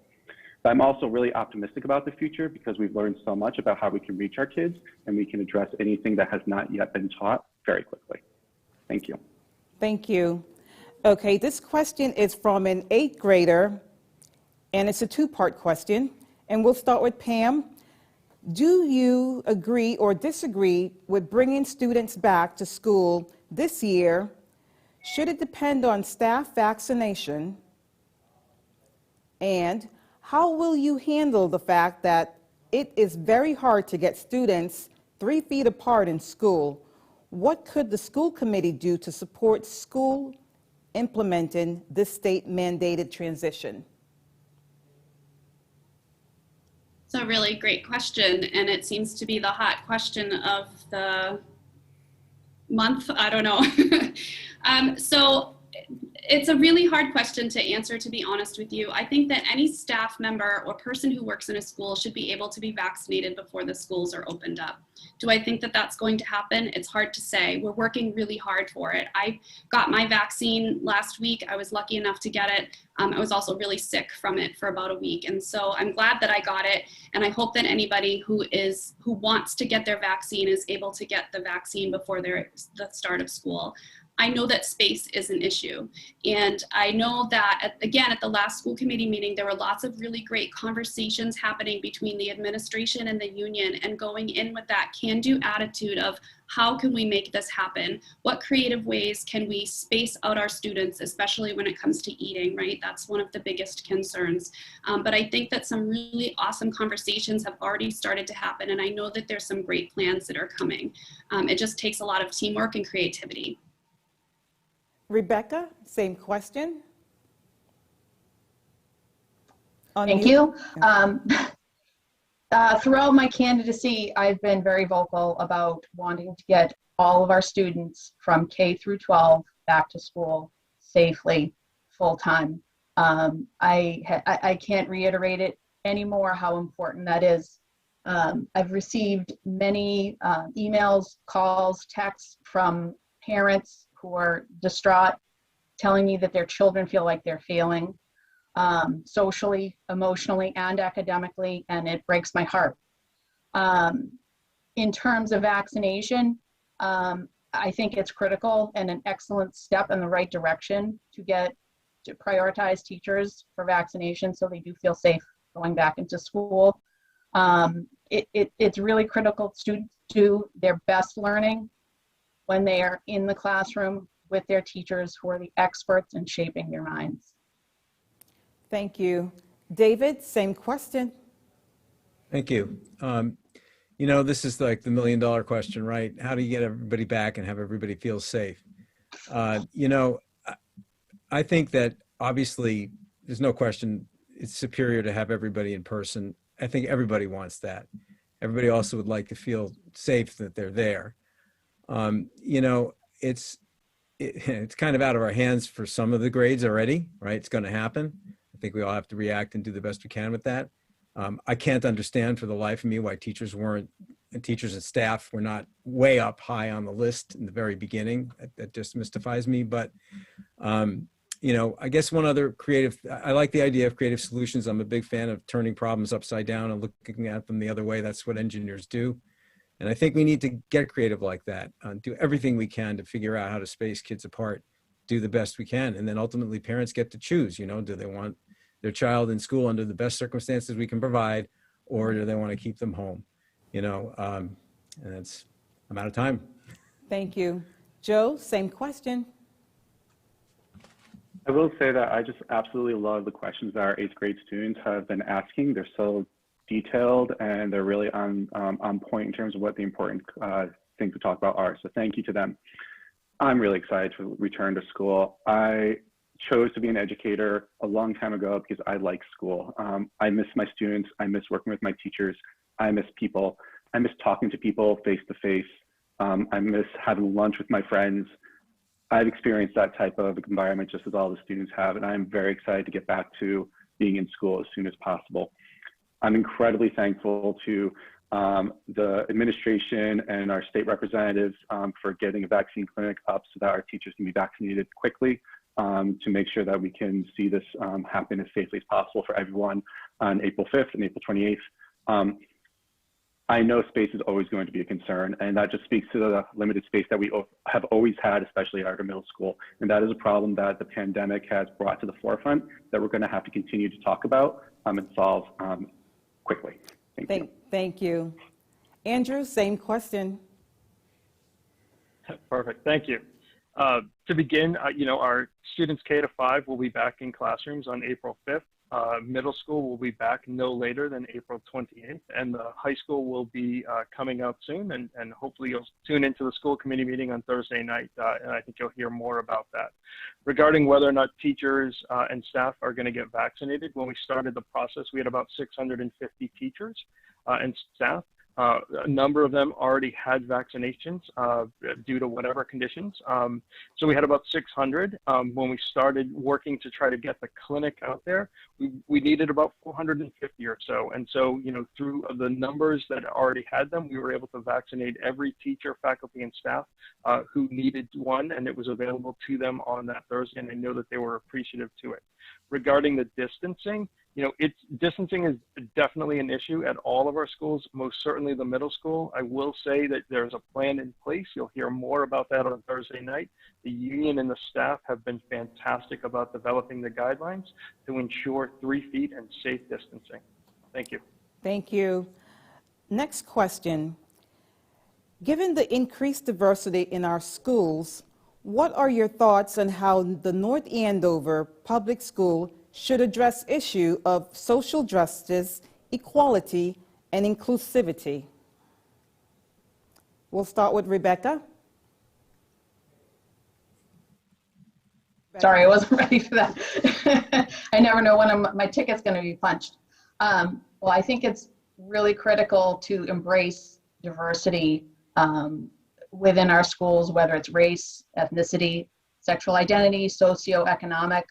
But I'm also really optimistic about the future because we've learned so much about how we can reach our kids and we can address anything that has not yet been taught very quickly. Thank you. Thank you. Okay, this question is from an 8th grader, and it's a 2-part question. And we'll start with Pam. Do you agree or disagree with bringing students back to school this year? Should it depend on staff vaccination? And how will you handle the fact that it is very hard to get students 3 feet apart in school? What could the school committee do to support school implementing this state-mandated transition? It's a really great question, and it seems to be the hot question of the month. I don't know. So it's a really hard question to answer, to be honest with you. I think that any staff member or person who works in a school should be able to be vaccinated before the schools are opened up. Do I think that that's going to happen? It's hard to say. We're working really hard for it. I got my vaccine last week. I was lucky enough to get it. I was also really sick from it for about a week. And so I'm glad that I got it. And I hope that anybody who wants to get their vaccine is able to get the vaccine before the start of school. I know that space is an issue. And I know that, again, at the last school committee meeting, there were lots of really great conversations happening between the administration and the union, and going in with that can-do attitude of how can we make this happen? What creative ways can we space out our students, especially when it comes to eating, right? That's one of the biggest concerns. But I think that some really awesome conversations have already started to happen, and I know that there's some great plans that are coming. It just takes a lot of teamwork and creativity. Rebecca, same question. Thank you. Throughout my candidacy, I've been very vocal about wanting to get all of our students from K through 12 back to school safely, full-time. I can't reiterate it anymore how important that is. I've received many emails, calls, texts from parents who are distraught, telling me that their children feel like they're failing socially, emotionally, and academically, and it breaks my heart. In terms of vaccination, I think it's critical and an excellent step in the right direction to prioritize teachers for vaccination so they do feel safe going back into school. It's really critical. Students do their best learning when they are in the classroom with their teachers who are the experts in shaping their minds. Thank you. David, same question. Thank you. You know, this is like the $1 million question, right? How do you get everybody back and have everybody feel safe? You know, I think that obviously there's no question it's superior to have everybody in person. I think everybody wants that. Everybody also would like to feel safe that they're there. You know, it's kind of out of our hands for some of the grades already, right? It's going to happen. I think we all have to react and do the best we can with that. I can't understand for the life of me why teachers and staff were not way up high on the list in the very beginning. That just mystifies me. But, you know, I guess one other I like the idea of creative solutions. I'm a big fan of turning problems upside down and looking at them the other way. That's what engineers do. And I think we need to get creative like that, do everything we can to figure out how to space kids apart, do the best we can. And then ultimately parents get to choose, you know, do they want their child in school under the best circumstances we can provide, or do they want to keep them home? You know, and I'm out of time. Thank you. Joe, same question. I will say that I just absolutely love the questions that our 8th grade students have been asking. They're so detailed and they're really on point in terms of what the important things to talk about are. So thank you to them. I'm really excited to return to school. I chose to be an educator a long time ago because I like school. I miss my students. I miss working with my teachers. I miss people. I miss talking to people face to face. I miss having lunch with my friends. I've experienced that type of environment just as all the students have, and I'm very excited to get back to being in school as soon as possible. I'm incredibly thankful to the administration and our state representatives for getting a vaccine clinic up so that our teachers can be vaccinated quickly to make sure that we can see this happen as safely as possible for everyone on April 5th and April 28th. I know space is always going to be a concern, and that just speaks to the limited space that we have always had, especially at our middle school. And that is a problem that the pandemic has brought to the forefront that we're going to have to continue to talk about and solve quickly. Thank you. Thank you. Andrew, same question. Perfect. Thank you. To begin, our students K to 5 will be back in classrooms on April 5th. Middle school will be back no later than April 28th, and the high school will be coming out soon, and hopefully you'll tune into the school committee meeting on Thursday night, and I think you'll hear more about that. Regarding whether or not teachers and staff are going to get vaccinated, when we started the process, we had about 650 teachers and staff. A number of them already had vaccinations due to whatever conditions. So we had about 600. When we started working to try to get the clinic out there, we needed about 450 or so. And so, through the numbers that already had them, we were able to vaccinate every teacher, faculty, and staff who needed one, and it was available to them on that Thursday, and I know that they were appreciative to it. Regarding the distancing, distancing is definitely an issue at all of our schools, most certainly the middle school. I will say that there's a plan in place. You'll hear more about that on Thursday night. The union and the staff have been fantastic about developing the guidelines to ensure 3 feet and safe distancing. Thank you. Thank you. Next question. Given the increased diversity in our schools, what are your thoughts on how the North Andover Public School should address issue of social justice, equality, and inclusivity? We'll start with Rebecca. Sorry, I wasn't ready for that. I never know when my ticket's going to be punched. Well, I think it's really critical to embrace diversity within our schools, whether it's race, ethnicity, sexual identity, socioeconomic.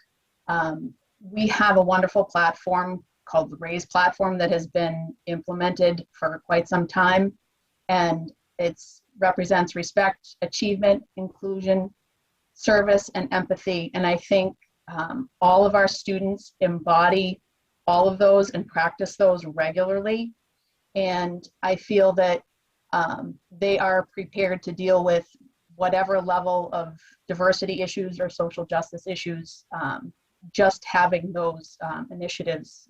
We have a wonderful platform called the RAISE platform that has been implemented for quite some time, and it represents respect, achievement, inclusion, service, and empathy. And I think all of our students embody all of those and practice those regularly. And I feel that they are prepared to deal with whatever level of diversity issues or social justice issues, just having those initiatives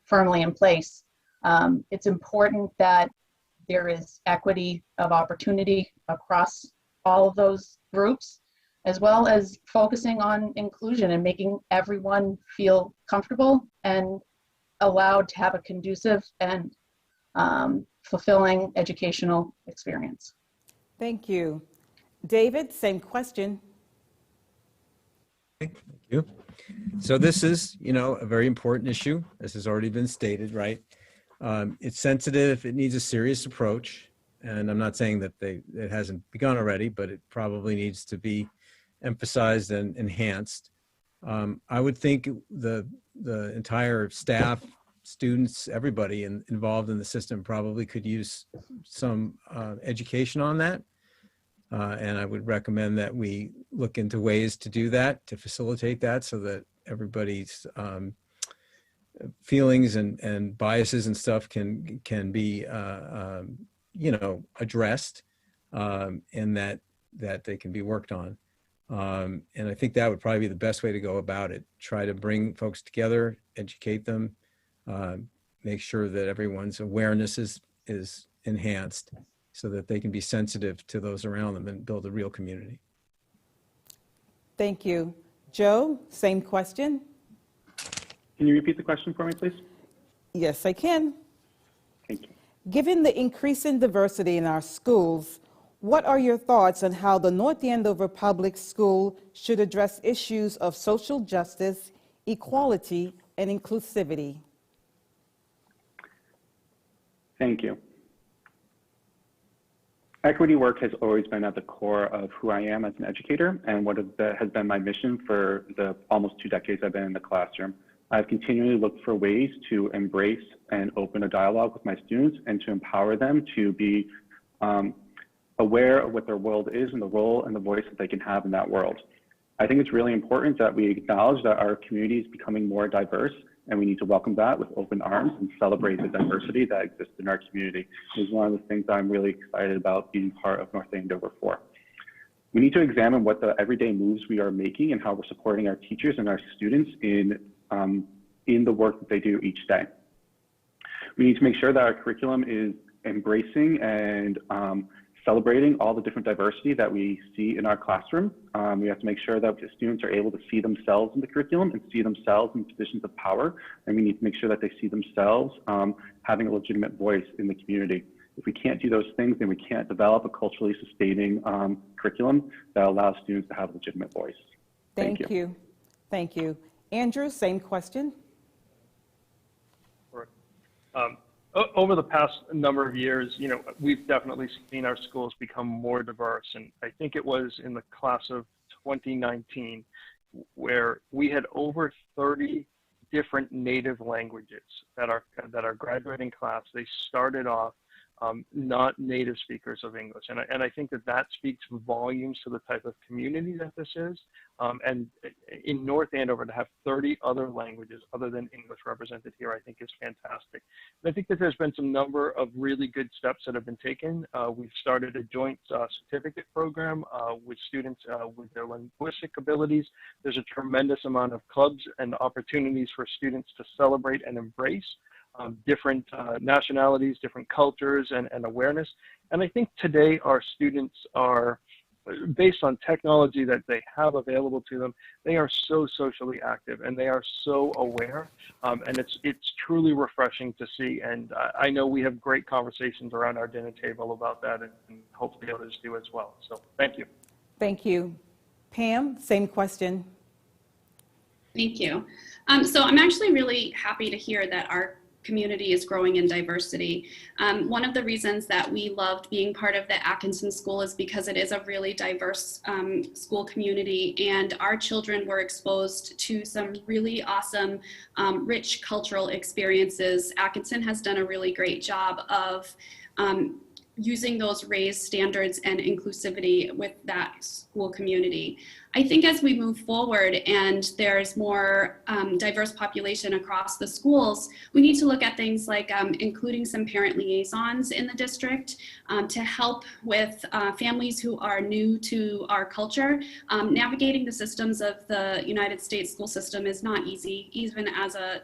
firmly in place. It's important that there is equity of opportunity across all of those groups, as well as focusing on inclusion and making everyone feel comfortable and allowed to have a conducive and fulfilling educational experience. Thank you. David, same question. Thank you. So this is, a very important issue. This has already been stated, right? It's sensitive. It needs a serious approach. And I'm not saying that it hasn't begun already, but it probably needs to be emphasized and enhanced. I would think the entire staff, students, everybody involved in the system probably could use some education on that. And I would recommend that we look into ways to do that, to facilitate that, so that everybody's feelings and biases and stuff can be, addressed, and that they can be worked on. And I think that would probably be the best way to go about it. Try to bring folks together, educate them, make sure that everyone's awareness is enhanced, so that they can be sensitive to those around them and build a real community. Thank you. Joe, same question. Can you repeat the question for me, please? Yes, I can. Thank you. Given the increase in diversity in our schools, what are your thoughts on how the North Andover Public School should address issues of social justice, equality, and inclusivity? Thank you. Equity work has always been at the core of who I am as an educator, and what has been my mission for the almost 2 decades I've been in the classroom. I've continually looked for ways to embrace and open a dialogue with my students and to empower them to be aware of what their world is and the role and the voice that they can have in that world. I think it's really important that we acknowledge that our community is becoming more diverse, and we need to welcome that with open arms and celebrate the diversity that exists in our community. It's one of the things I'm really excited about being part of North Andover for. We need to examine what the everyday moves we are making and how we're supporting our teachers and our students in the work that they do each day. We need to make sure that our curriculum is embracing and celebrating all the different diversity that we see in our classroom. We have to make sure that the students are able to see themselves in the curriculum and see themselves in positions of power. And we need to make sure that they see themselves having a legitimate voice in the community. If we can't do those things, then we can't develop a culturally sustaining curriculum that allows students to have a legitimate voice. Thank you. Thank you. Andrew, same question. Over the past number of years, we've definitely seen our schools become more diverse. And I think it was in the class of 2019 where we had over 30 different native languages that our graduating class, they started off not native speakers of English. And I think that speaks volumes to the type of community that this is. And in North Andover, to have 30 other languages other than English represented here, I think is fantastic. And I think that there's been some number of really good steps that have been taken. We've started a joint certificate program with students with their linguistic abilities. There's a tremendous amount of clubs and opportunities for students to celebrate and embrace different nationalities, different cultures, and awareness. And I think today our students are, based on technology that they have available to them, they are so socially active and they are so aware. And it's truly refreshing to see. And I know we have great conversations around our dinner table about that, and hopefully others do as well. So thank you. Thank you. Pam, same question. Thank you. So I'm actually really happy to hear that our community is growing in diversity. One of the reasons that we loved being part of the Atkinson School is because it is a really diverse school community, and our children were exposed to some really awesome, rich cultural experiences. Atkinson has done a really great job of using those raised standards and inclusivity with that school community. I think as we move forward and there's more diverse population across the schools, we need to look at things like including some parent liaisons in the district to help with families who are new to our culture. Navigating the systems of the United States school system is not easy, even as a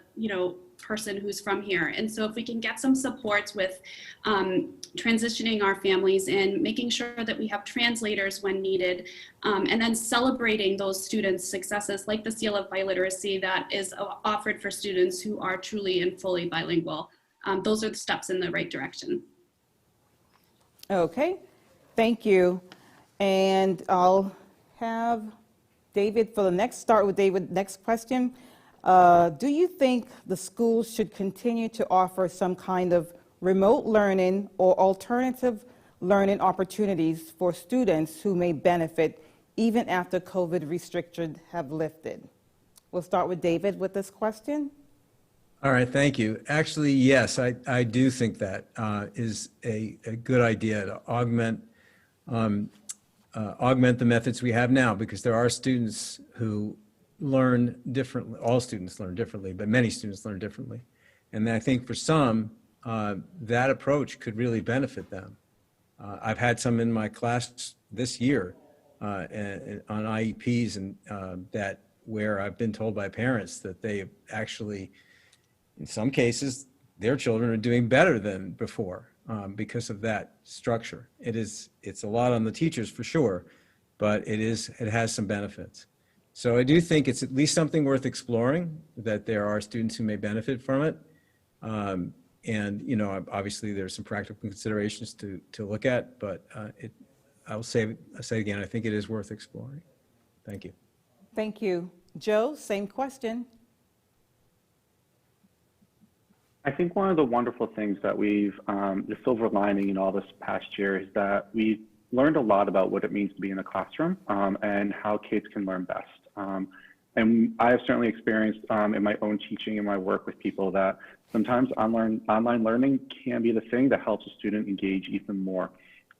person who's from here. And so if we can get some supports with transitioning our families in, making sure that we have translators when needed, and then celebrating those students' successes like the Seal of Biliteracy that is offered for students who are truly and fully bilingual. Those are the steps in the right direction. Okay, thank you. And I'll have David for the next, start with David, next question. Do you think the schools should continue to offer some kind of remote learning or alternative learning opportunities for students who may benefit even after COVID restrictions have lifted? We'll start with David with this question. All right, thank you. Actually, yes, I do think that is a good idea to augment the methods we have now, because there are students who learn differently. All students learn differently, but many students learn differently. And I think for some, that approach could really benefit them. I've had some in my class this year on IEPs and that where I've been told by parents that they actually, in some cases, their children are doing better than before because of that structure. It's a lot on the teachers for sure, but it has some benefits. So I do think it's at least something worth exploring, that there are students who may benefit from it. And obviously there's some practical considerations to look at, but I'll say again, I think it is worth exploring. Thank you. Thank you. Joe, same question. I think one of the wonderful things that the silver lining in all this past year is that we've learned a lot about what it means to be in a classroom and how kids can learn best. And I have certainly experienced in my own teaching and my work with people that sometimes online learning can be the thing that helps a student engage even more.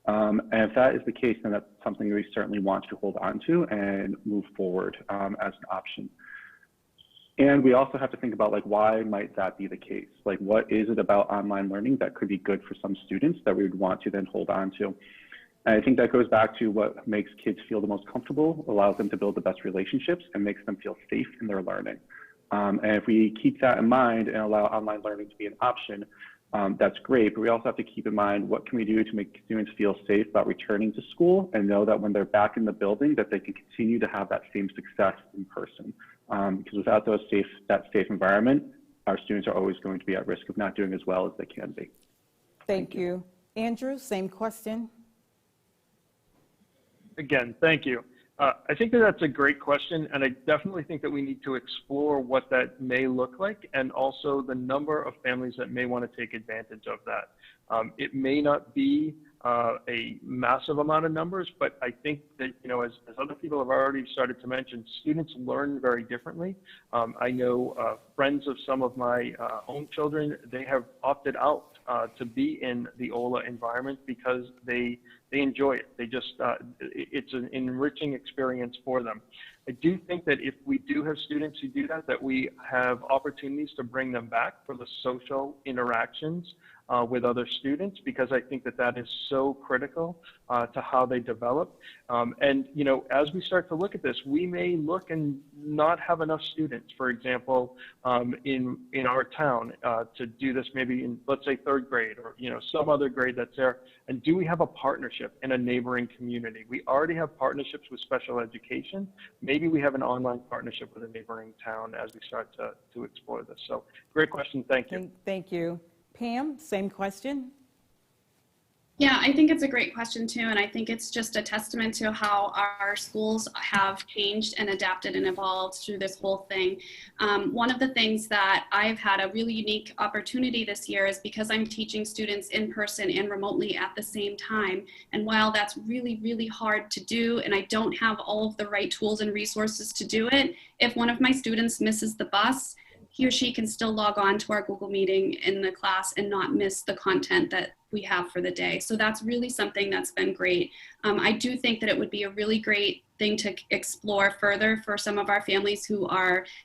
And if that is the case, then that's something we certainly want to hold on to and move forward as an option. And we also have to think about, like, why might that be the case? Like, what is it about online learning that could be good for some students that we would want to then hold on to? And I think that goes back to what makes kids feel the most comfortable, allows them to build the best relationships, and makes them feel safe in their learning. And if we keep that in mind and allow online learning to be an option, that's great, but we also have to keep in mind, what can we do to make students feel safe about returning to school and know that when they're back in the building that they can continue to have that same success in person. Because without that safe environment, our students are always going to be at risk of not doing as well as they can be. Thank you. Andrew, same question. Again, thank you. I think that that's a great question, and I definitely think that we need to explore what that may look like, and also the number of families that may want to take advantage of that. It may not be a massive amount of numbers, but I think that, you know, as other people have already started to mention, students learn very differently. I know friends of some of my own children, they have opted out to be in the OLA environment because they enjoy it. They just, it's an enriching experience for them. I do think that if we do have students who do that, that we have opportunities to bring them back for the social interactions with other students, because I think that that is so critical to how they develop. And, you know, as we start to look at this, we may look and not have enough students, for example, in our town to do this maybe in, let's say, 3rd grade, or, you know, some other grade that's there. And do we have a partnership in a neighboring community? We already have partnerships with special education. Maybe we have an online partnership with a neighboring town as we start to explore this. So great question. Thank you. Thank you. Pam, same question. Yeah, I think it's a great question too, and I think it's just a testament to how our schools have changed and adapted and evolved through this whole thing. One of the things that I've had a really unique opportunity this year is because I'm teaching students in person and remotely at the same time. And while that's really, really hard to do, and I don't have all of the right tools and resources to do it, if one of my students misses the bus, he or she can still log on to our Google meeting in the class and not miss the content that we have for the day. So that's really something that's been great. I do think that it would be a really great thing to explore further for some of our families who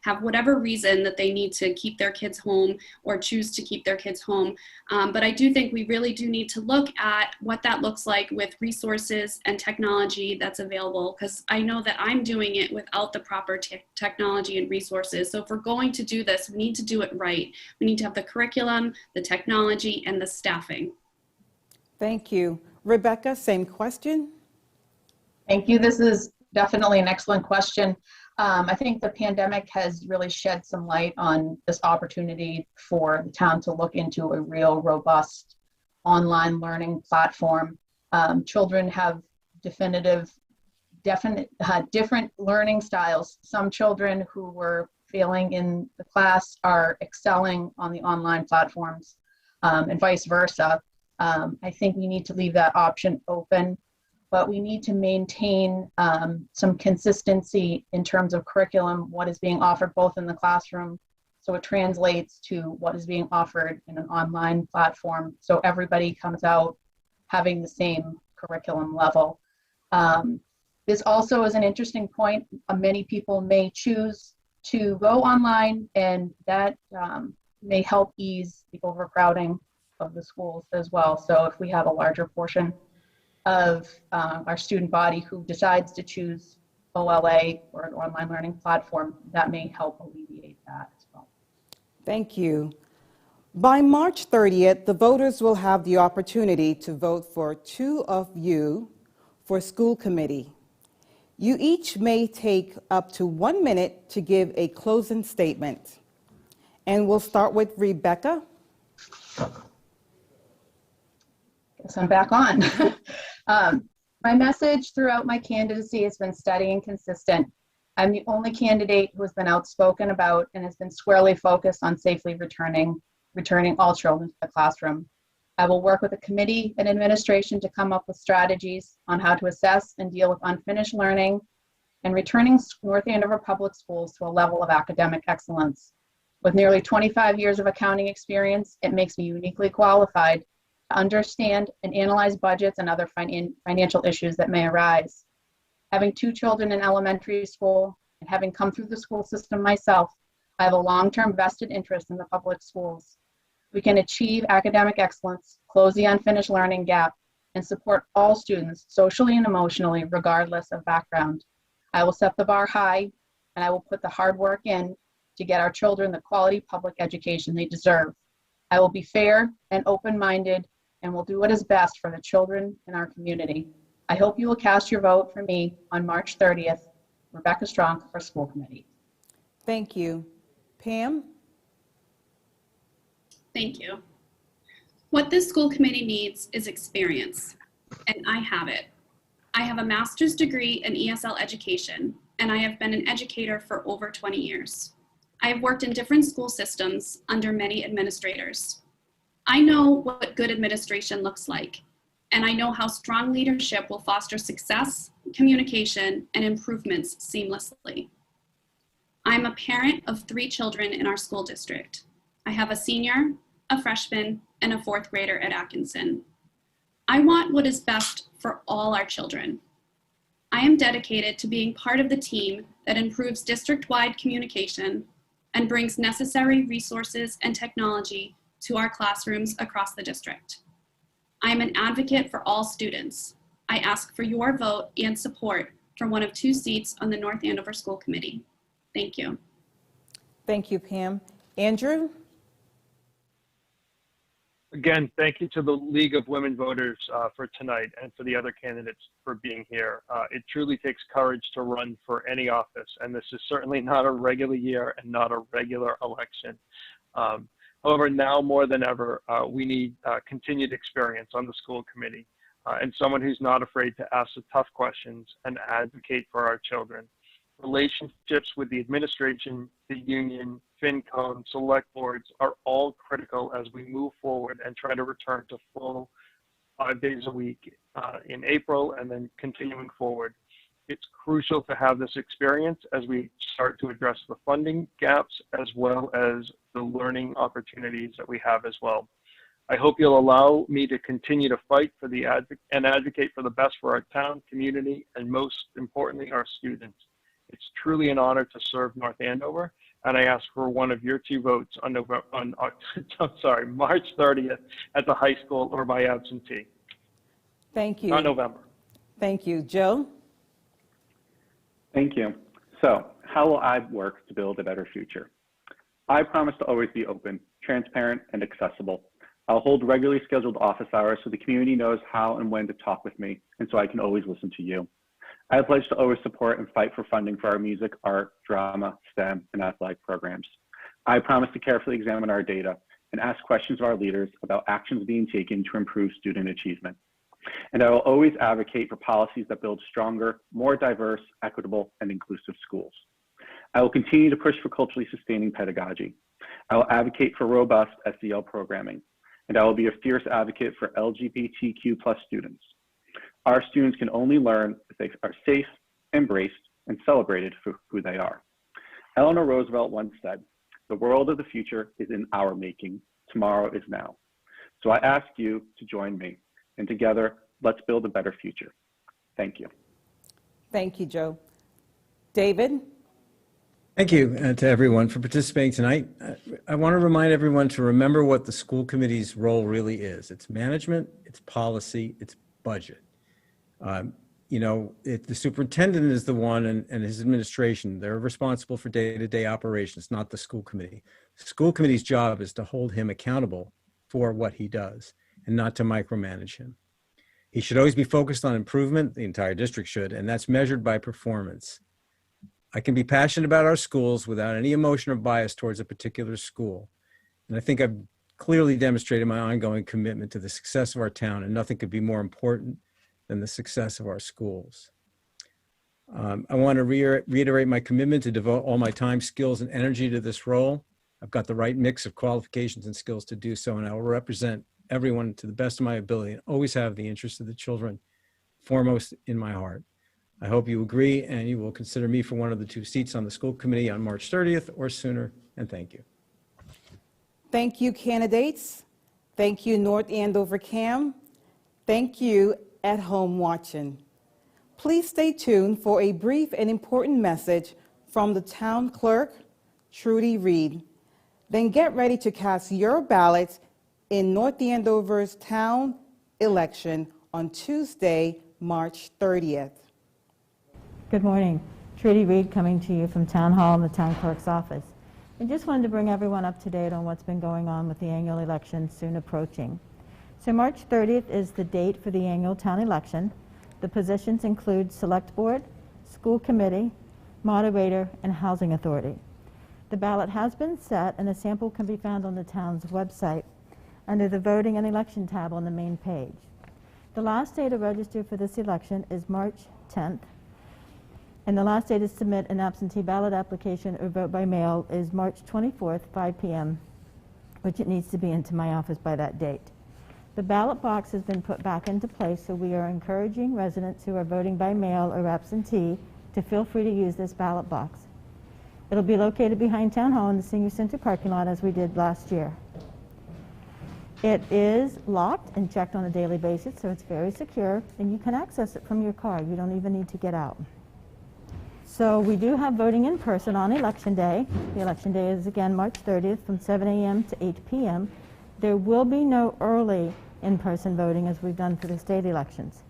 have whatever reason that they need to keep their kids home or choose to keep their kids home. But I do think we really do need to look at what that looks like with resources and technology that's available, because I know that I'm doing it without the proper technology and resources. So if we're going to do this, we need to do it right. We need to have the curriculum, the technology, and the staffing. Thank you. Rebecca, same question. Thank you. This is definitely an excellent question. I think the pandemic has really shed some light on this opportunity for the town to look into a real robust online learning platform. Children have different learning styles. Some children who were failing in the class are excelling on the online platforms, and vice versa. I think we need to leave that option open, but we need to maintain some consistency in terms of curriculum, what is being offered both in the classroom, so it translates to what is being offered in an online platform, so everybody comes out having the same curriculum level. This also is an interesting point. Many people may choose to go online, and that may help ease the overcrowding of the schools as well. So if we have a larger portion of our student body who decides to choose OLA or an online learning platform, that may help alleviate that as well. Thank you. By March 30th, the voters will have the opportunity to vote for 2 of you for school committee. You each may take up to 1 minute to give a closing statement. And we'll start with Rebecca. Guess I'm back on. My message throughout my candidacy has been steady and consistent. I'm the only candidate who has been outspoken about and has been squarely focused on safely returning all children to the classroom. I will work with the committee and administration to come up with strategies on how to assess and deal with unfinished learning and returning North Andover Public Schools to a level of academic excellence. With nearly 25 years of accounting experience, it makes me uniquely qualified to understand and analyze budgets and other financial issues that may arise. Having 2 children in elementary school and having come through the school system myself, I have a long-term vested interest in the public schools. We can achieve academic excellence, close the unfinished learning gap, and support all students socially and emotionally, regardless of background. I will set the bar high, and I will put the hard work in to get our children the quality public education they deserve. I will be fair and open-minded and will do what is best for the children in our community. I hope you will cast your vote for me on March 30th. Rebecca Strong for School Committee. Thank you. Pam? Thank you. What this school committee needs is experience, and I have it. I have a master's degree in ESL education, and I have been an educator for over 20 years. I have worked in different school systems under many administrators. I know what good administration looks like, and I know how strong leadership will foster success, communication, and improvements seamlessly. I'm a parent of 3 children in our school district. I have a senior, a freshman, and a 4th grader at Atkinson. I want what is best for all our children. I am dedicated to being part of the team that improves district-wide communication and brings necessary resources and technology to our classrooms across the district. I am an advocate for all students. I ask for your vote and support for one of 2 seats on the North Andover School Committee. Thank you. Thank you, Pam. Andrew? Again, thank you to the League of Women Voters for tonight and for the other candidates for being here. It truly takes courage to run for any office, and this is certainly not a regular year and not a regular election. However, now more than ever, we need continued experience on the school committee and someone who's not afraid to ask the tough questions and advocate for our children. Relationships with the administration, the union, FinCo, and select boards are all critical as we move forward and try to return to full 5 days a week in April and then continuing forward. It's crucial to have this experience as we start to address the funding gaps as well as the learning opportunities that we have as well. I hope you'll allow me to continue to fight for and advocate for the best for our town, community, and most importantly, our students. It's truly an honor to serve North Andover, and I ask for one of your 2 votes on March 30th at the high school or by absentee. Thank you. Not November. Thank you. Joe? Thank you. So, how will I work to build a better future? I promise to always be open, transparent, and accessible. I'll hold regularly scheduled office hours so the community knows how and when to talk with me, and so I can always listen to you. I pledge to always support and fight for funding for our music, art, drama, STEM, and athletic programs. I promise to carefully examine our data and ask questions of our leaders about actions being taken to improve student achievement. And I will always advocate for policies that build stronger, more diverse, equitable, and inclusive schools. I will continue to push for culturally sustaining pedagogy. I will advocate for robust SEL programming, and I will be a fierce advocate for LGBTQ+ students. Our students can only learn if they are safe, embraced, and celebrated for who they are. Eleanor Roosevelt once said, "The world of the future is in our making. Tomorrow is now." So I ask you to join me, and together, let's build a better future. Thank you. Thank you, Joe. David? Thank you to everyone for participating tonight. I want to remind everyone to remember what the school committee's role really is. It's management, it's policy, it's budget. The superintendent is the one and his administration, they're responsible for day-to-day operations, not the school committee. The school committee's job is to hold him accountable for what he does and not to micromanage him. He should always be focused on improvement, the entire district should, and that's measured by performance. I can be passionate about our schools without any emotion or bias towards a particular school. And I think I've clearly demonstrated my ongoing commitment to the success of our town, and nothing could be more important than the success of our schools. I want to reiterate my commitment to devote all my time, skills, and energy to this role. I've got the right mix of qualifications and skills to do so, and I will represent everyone to the best of my ability and always have the interests of the children foremost in my heart. I hope you agree and you will consider me for one of the 2 seats on the school committee on March 30th or sooner, and thank you. Thank you, candidates. Thank you, North Andover Cam. Thank you at home watching. Please stay tuned for a brief and important message from the town clerk, Trudy Reed. Then get ready to cast your ballots in North Andover's town election on Tuesday, March 30th. Good morning. Trudy Reed coming to you from Town Hall in the Town Clerk's office. I just wanted to bring everyone up to date on what's been going on with the annual election soon approaching. So March 30th is the date for the annual town election. The positions include Select Board, School Committee, Moderator, and Housing Authority. The ballot has been set and a sample can be found on the town's website under the Voting and Election tab on the main page. The last day to register for this election is March 10th, and the last day to submit an absentee ballot application or vote by mail is March 24th, 5 p.m., which it needs to be into my office by that date. The ballot box has been put back into place, so we are encouraging residents who are voting by mail or absentee to feel free to use this ballot box. It'll be located behind Town Hall in the Senior Center parking lot as we did last year. It is locked and checked on a daily basis, so it's very secure, and you can access it from your car. You don't even need to get out. So we do have voting in person on Election Day. The Election Day is again March 30th from 7 a.m. to 8 p.m. There will be no early in-person voting as we've done for the state elections.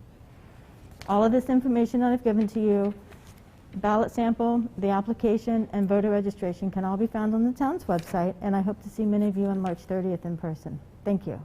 All of this information that I've given to you, ballot sample, the application, and voter registration can all be found on the town's website, and I hope to see many of you on March 30th in person. Thank you.